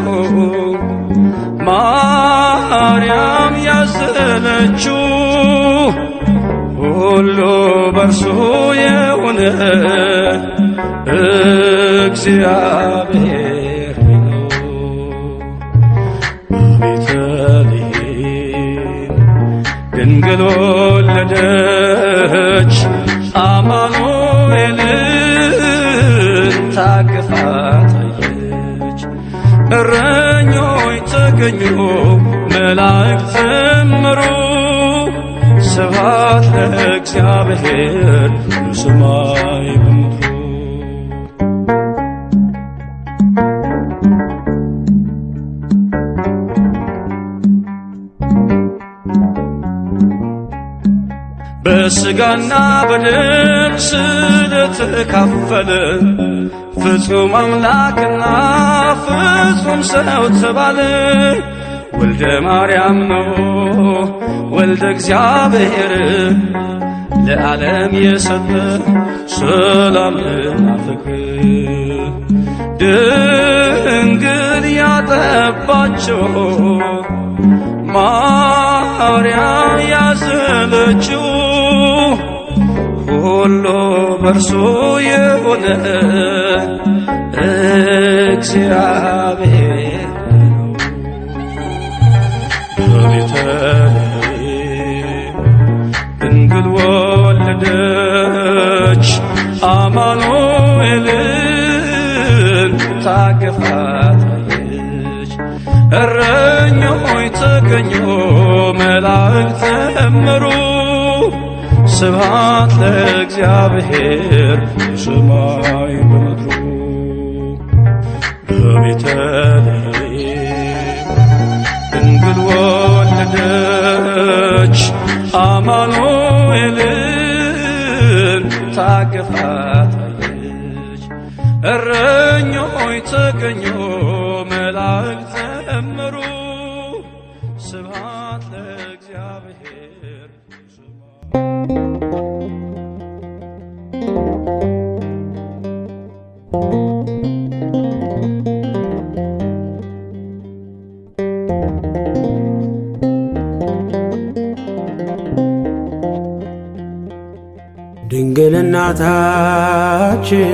S4: ማርያም ያዘለችው ሁሉ በርሱ የሆነ እግዚአብሔር ነው። በቤተልሔም ድንግል ወለደች አማኑኤልን ታቅፋ ታየች። እረኞች ተገኙ መላእክት ዘመሩ፣ ስብሐት ለእግዚአብሔር በሰማይ በምድሩ። በሥጋና በደም ስለተካፈለ ፍጹም አምላክና ፍጹም ሰው ተባለ። ወልደ ማርያም ነው ወልደ እግዚአብሔር ለዓለም የሰጠ ሰላምና ፍቅር። ድንግል ያጠባችው ማርያም ያዘለችው ሁሉ በርሱ የሆነ እግዚአብሔር ነው። በቤተልሔም ድንግል ወለደች አማኑኤልን ታቅፋ ታየች። እረኞች ተገኙ መላእክት ዘመሩ፣ ስብሐት ለእግዚአብሔር በሰማይ በምድሩ። በቤተልሔም ድንግል ወለደች አማኑኤልን ታቅፋ ታየች። እረኞች ተገኙ መላእክት ዘመሩ፣ ስብሐት ለእግዚአብሔር
S5: ድንግል እናታችን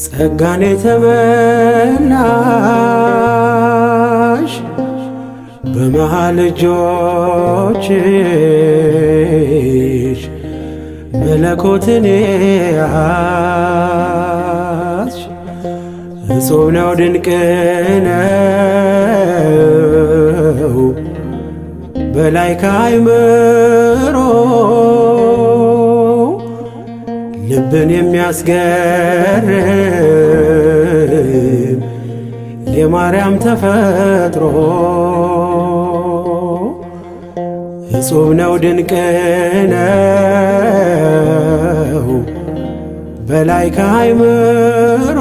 S5: ጸጋን የተመላሽ በመሃል እጆችሽ መለኮትን ያዝሽ። እጹብ ነው ድንቅ ነው በላይ ከአእምሮ ልብን የሚያስገርም የማርያም ተፈጥሮ። እጹብ ነው ድንቅ ነው በላይ ከአእምሮ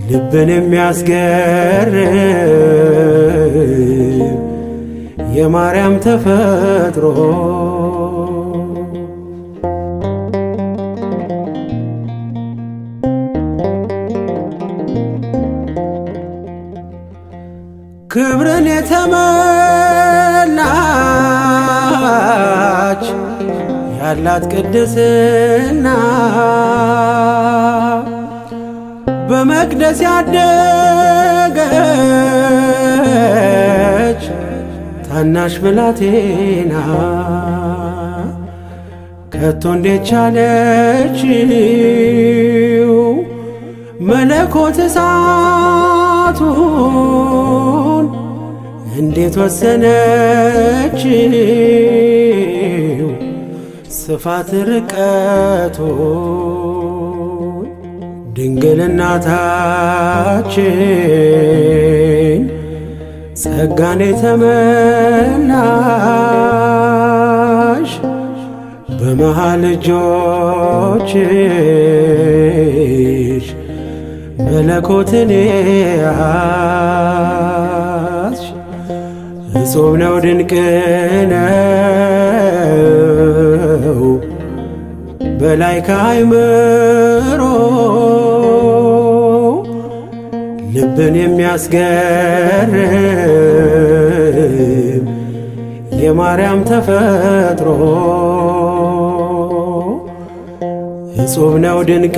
S5: ልብን የሚያስገርም የማርያም ተፈጥሮ። ክብርን የተመላች ያላት ቅድስና በመቅደስ ያደገች ታናሽ ብላቴና ከቶ እንዴት ቻለችው መለኮት እሳቱን እንዴት ወሰነችው ስፋት ርቀቱን። ድንግል እናታችን ጸጋን የተመላሽ በመሃል እጆችሽ መለኮትን ያዝሽ። እጹብ ነው ድንቅ ነው በላይ ከአእምሮ ልብን የሚያስገርም የማርያም ተፈጥሮ። እጹብ ነው ድንቅ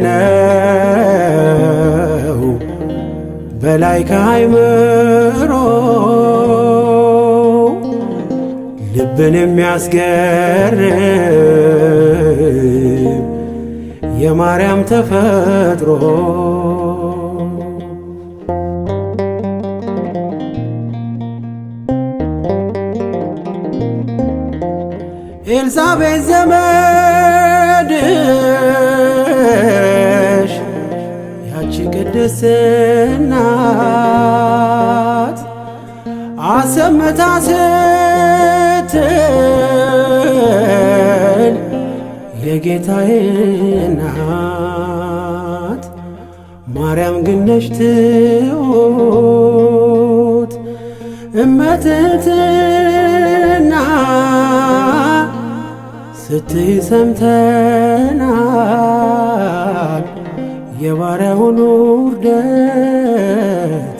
S5: ነው በላይ ከአእምሮ ልብን የሚያስገርም የማርያም ተፈጥሮ። ኤልሳቤጥ ዘመድሽ ያቺ ቅድስት እናት አሰምታ ስትል የጌታዬ እናት ማርያም ግን ነሽ ትሑት እመትሕትና ስትይ ሰምተናል የባሪያውን ውርደት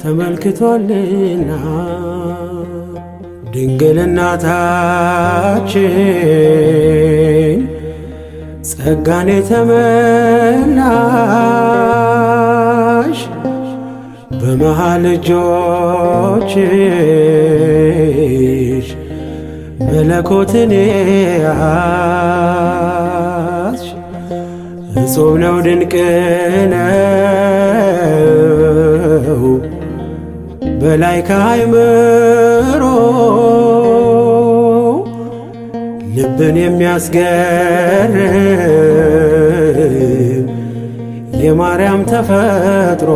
S5: ተመልክቷልና። ድንግል እናታችን ጸጋን የተመላሽ በመሃል እጆችሽ መለኮትን ያዝሽ። እጹብ ነው ድንቅ ነው በላይ ከአእምሮ ልብን የሚያስገርም የማርያም ተፈጥሮ።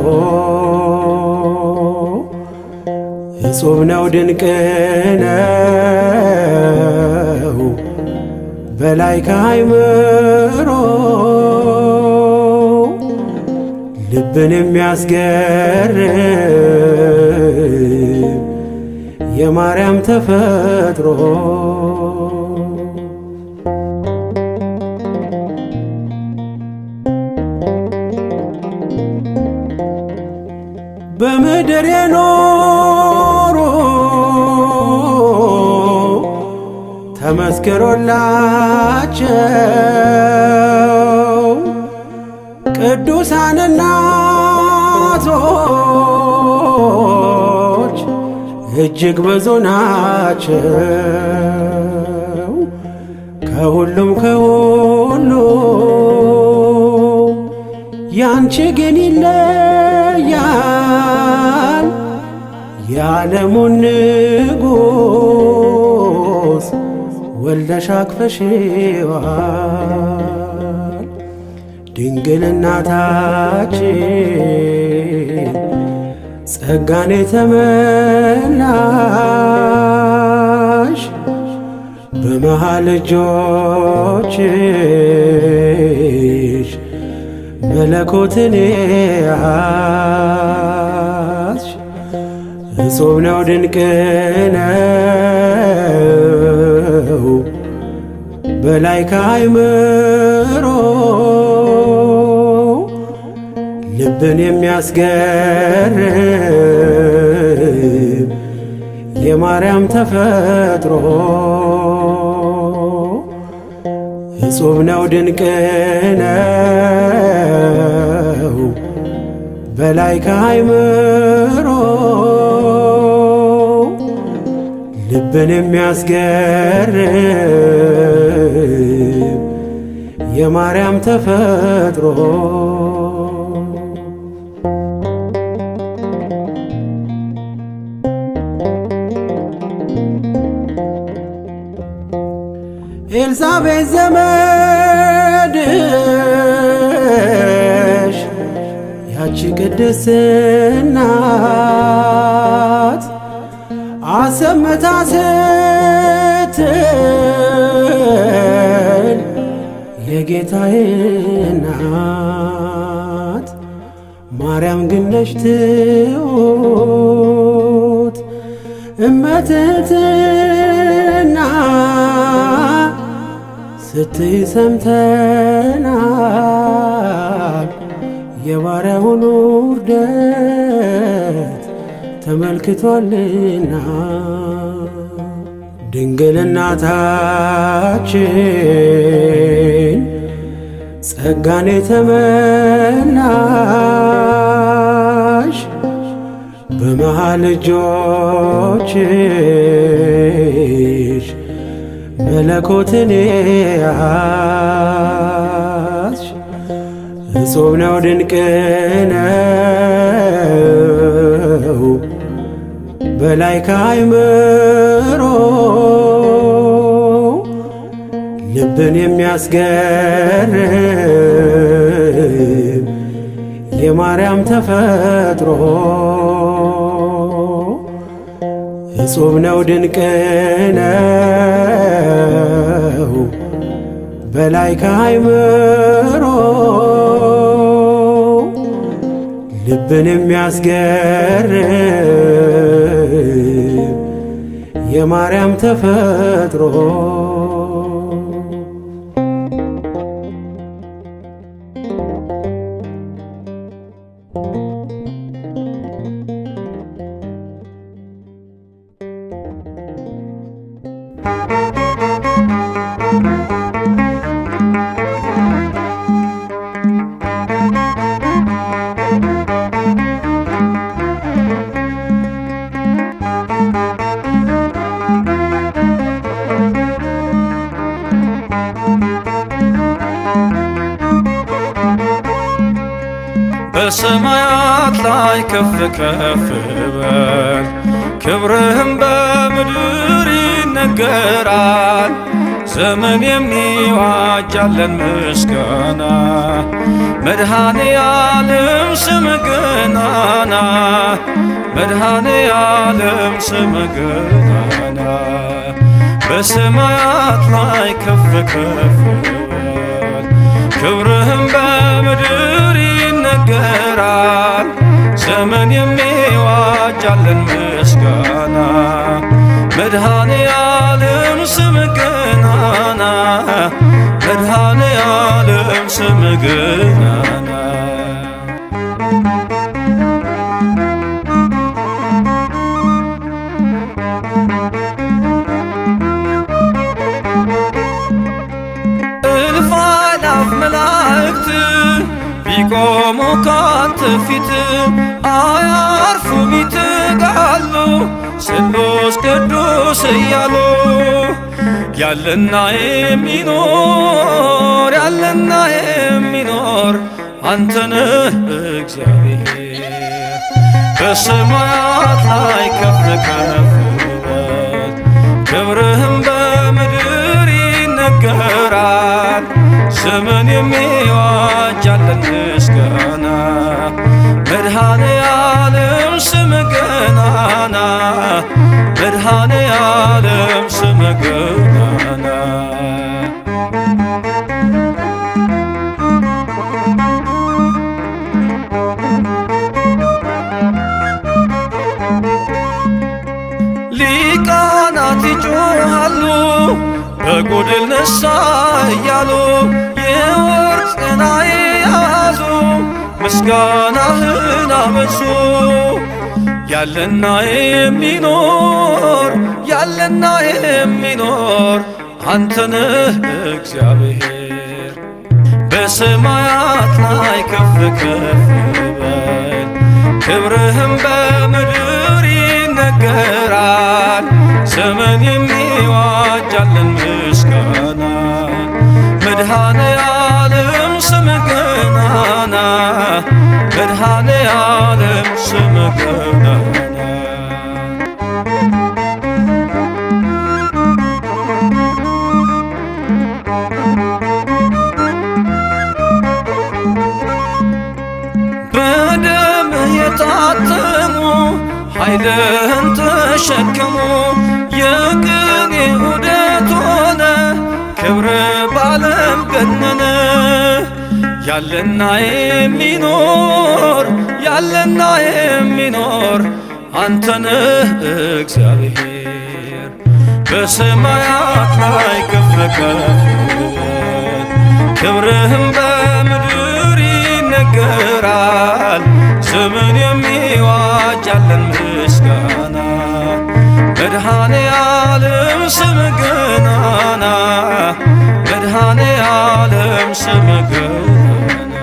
S5: እጹብ ነው ድንቅ ነው በላይ ከአእምሮ ልብን የሚያስገርም የማርያም ተፈጥሮ። በምድር የኖሩ ተመስክሮላቸው ቅዱሳን እናቶች እጅግ ብዙ ናቸው። ከሁሉም ያንቺ ግን ይለያል የዓለሙን ንጉሥ ወልደሽ አቅፈሽዋል። ድንግል እናታችን ጸጋን የተመላሽ በመሃል እጆችሽ መለኮትን ያዝሽ። እጹብ ነው ድንቅ ነው በላይ ከአእምሮ ልብን የሚያስገርም የማርያም ተፈጥሮ። እጹብ ነው ድንቅ ነው በላይ ከአእምሮ ልብን የሚያስገርም የማርያም ተፈጥሮ። ኤልሳቤጥ ዘመድሽ ያቺ ቅድስት እናት አሰምታ ስትል የጌታዬ እናት ማርያም ግን ነሽ ትሁት እመትህትና ስትይ ሰምተናል የባሪያውን ውርደት ተመልክቷልና ድንግል እናታችን ጸጋን የተመላሽ በመሃል እጆችሽ መለኮትን ያዝሽ እጹብ ነው ድንቅ ነው በላይ ከአእምሮ ልብን የሚያስገርም የማርያም ተፈጥሮ እጹብ ነው ድንቅ ነው በላይ ከአእምሮ ልብን የሚያስገርም የማርያም ተፈጥሮ
S4: በሰማያት ላይ ከፍ ከፍ በል ክብርህም በምድር ይነገራል። ዘመን የሚዋጃለን ምስጋና መድኃኔ ዓለም ስምህ ገናና መድኃኔ ዓለም ስምህ ገናና በሰማያት ላይ ከፍ ከፍ በል ክብርህም በምድር ይነገራል። ዘመን የሚዋጃለን ምስጋና መድኃኔ ዓለም ስምህ ገናና መድኃኔ ዓለም ስምህ ገናና እልፍ አእላፍ መላእክት ቢቆሙ ካንተ ፊት አያርፉም ይትጋሉ ስሉስ ቅዱስ እያሉ ያለና የሚኖር ያለና የሚኖር አንተነህ እግዚአብሔር በሰማያት ላይ ከፍ ከፍ በል ክብርህም በምድር ይነገራል። ዘመን የሚዋጃለን ምስጋና መድኃኔ ዓለም ስምህ ገናና መድኃኔ ዓለም ስምህ ገናና ሊቃናት ይጮኻሉ በጎድል ነሣ እያሉ የወርቅ ጽና የያዙ ምስጋናህን አበዙ ያለና የሚኖር ያለና የሚኖር አንተነህ እግዚአብሔር በሰማያት ላይ ከፍ ከፍ በል ክብርህም በምድር ይነገራል። ዘመን የሚዋጃለን ምስጋና መድኃኔ ዓለም ስምህ ገናና መድኃኔ ዓለም ስምህ ገናና በደምህ የታተሙ ኃይልህን ተሸከሙ የቅኔ ዑደት ሆነ ክብር ባለም ገነነ ያለና የሚኖር ያለና የሚኖር አንተነህ እግዚአብሔር በሰማያት ላይ ከፍ ከፍ ክብርህም በምድር ይነገራል ዘመን የሚዋጅ ያለን ምስጋና መድኃኔ ዓለም ስም ገናና መድኃኔ ዓለም ስም ገናና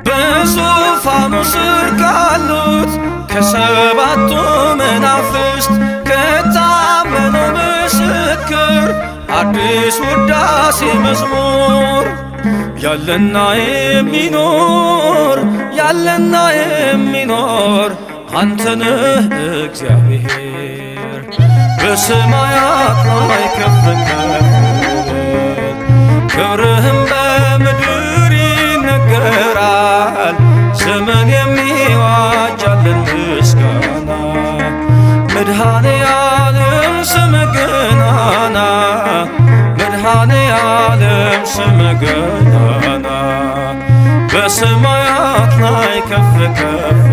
S4: በዙፋኑ ስር ካሉት ከሰባቱ መናፍስት ከታመነው ምስክር አዲስ ውዳሴ መዝሙር ያለና የሚኖር ያለና የሚኖር አንተነህ እግዚአብሔር በሰማያት ላይ ከፍ ከፍ ክብርህም በምድር ይነገራል ዘመን የሚዋጅ ያለን ምስጋና መድኃኔ ዓለም ስም ገናና መድኃኔ ዓለም ስም ገናና በሰማያት ላይ ከፍ ከፍ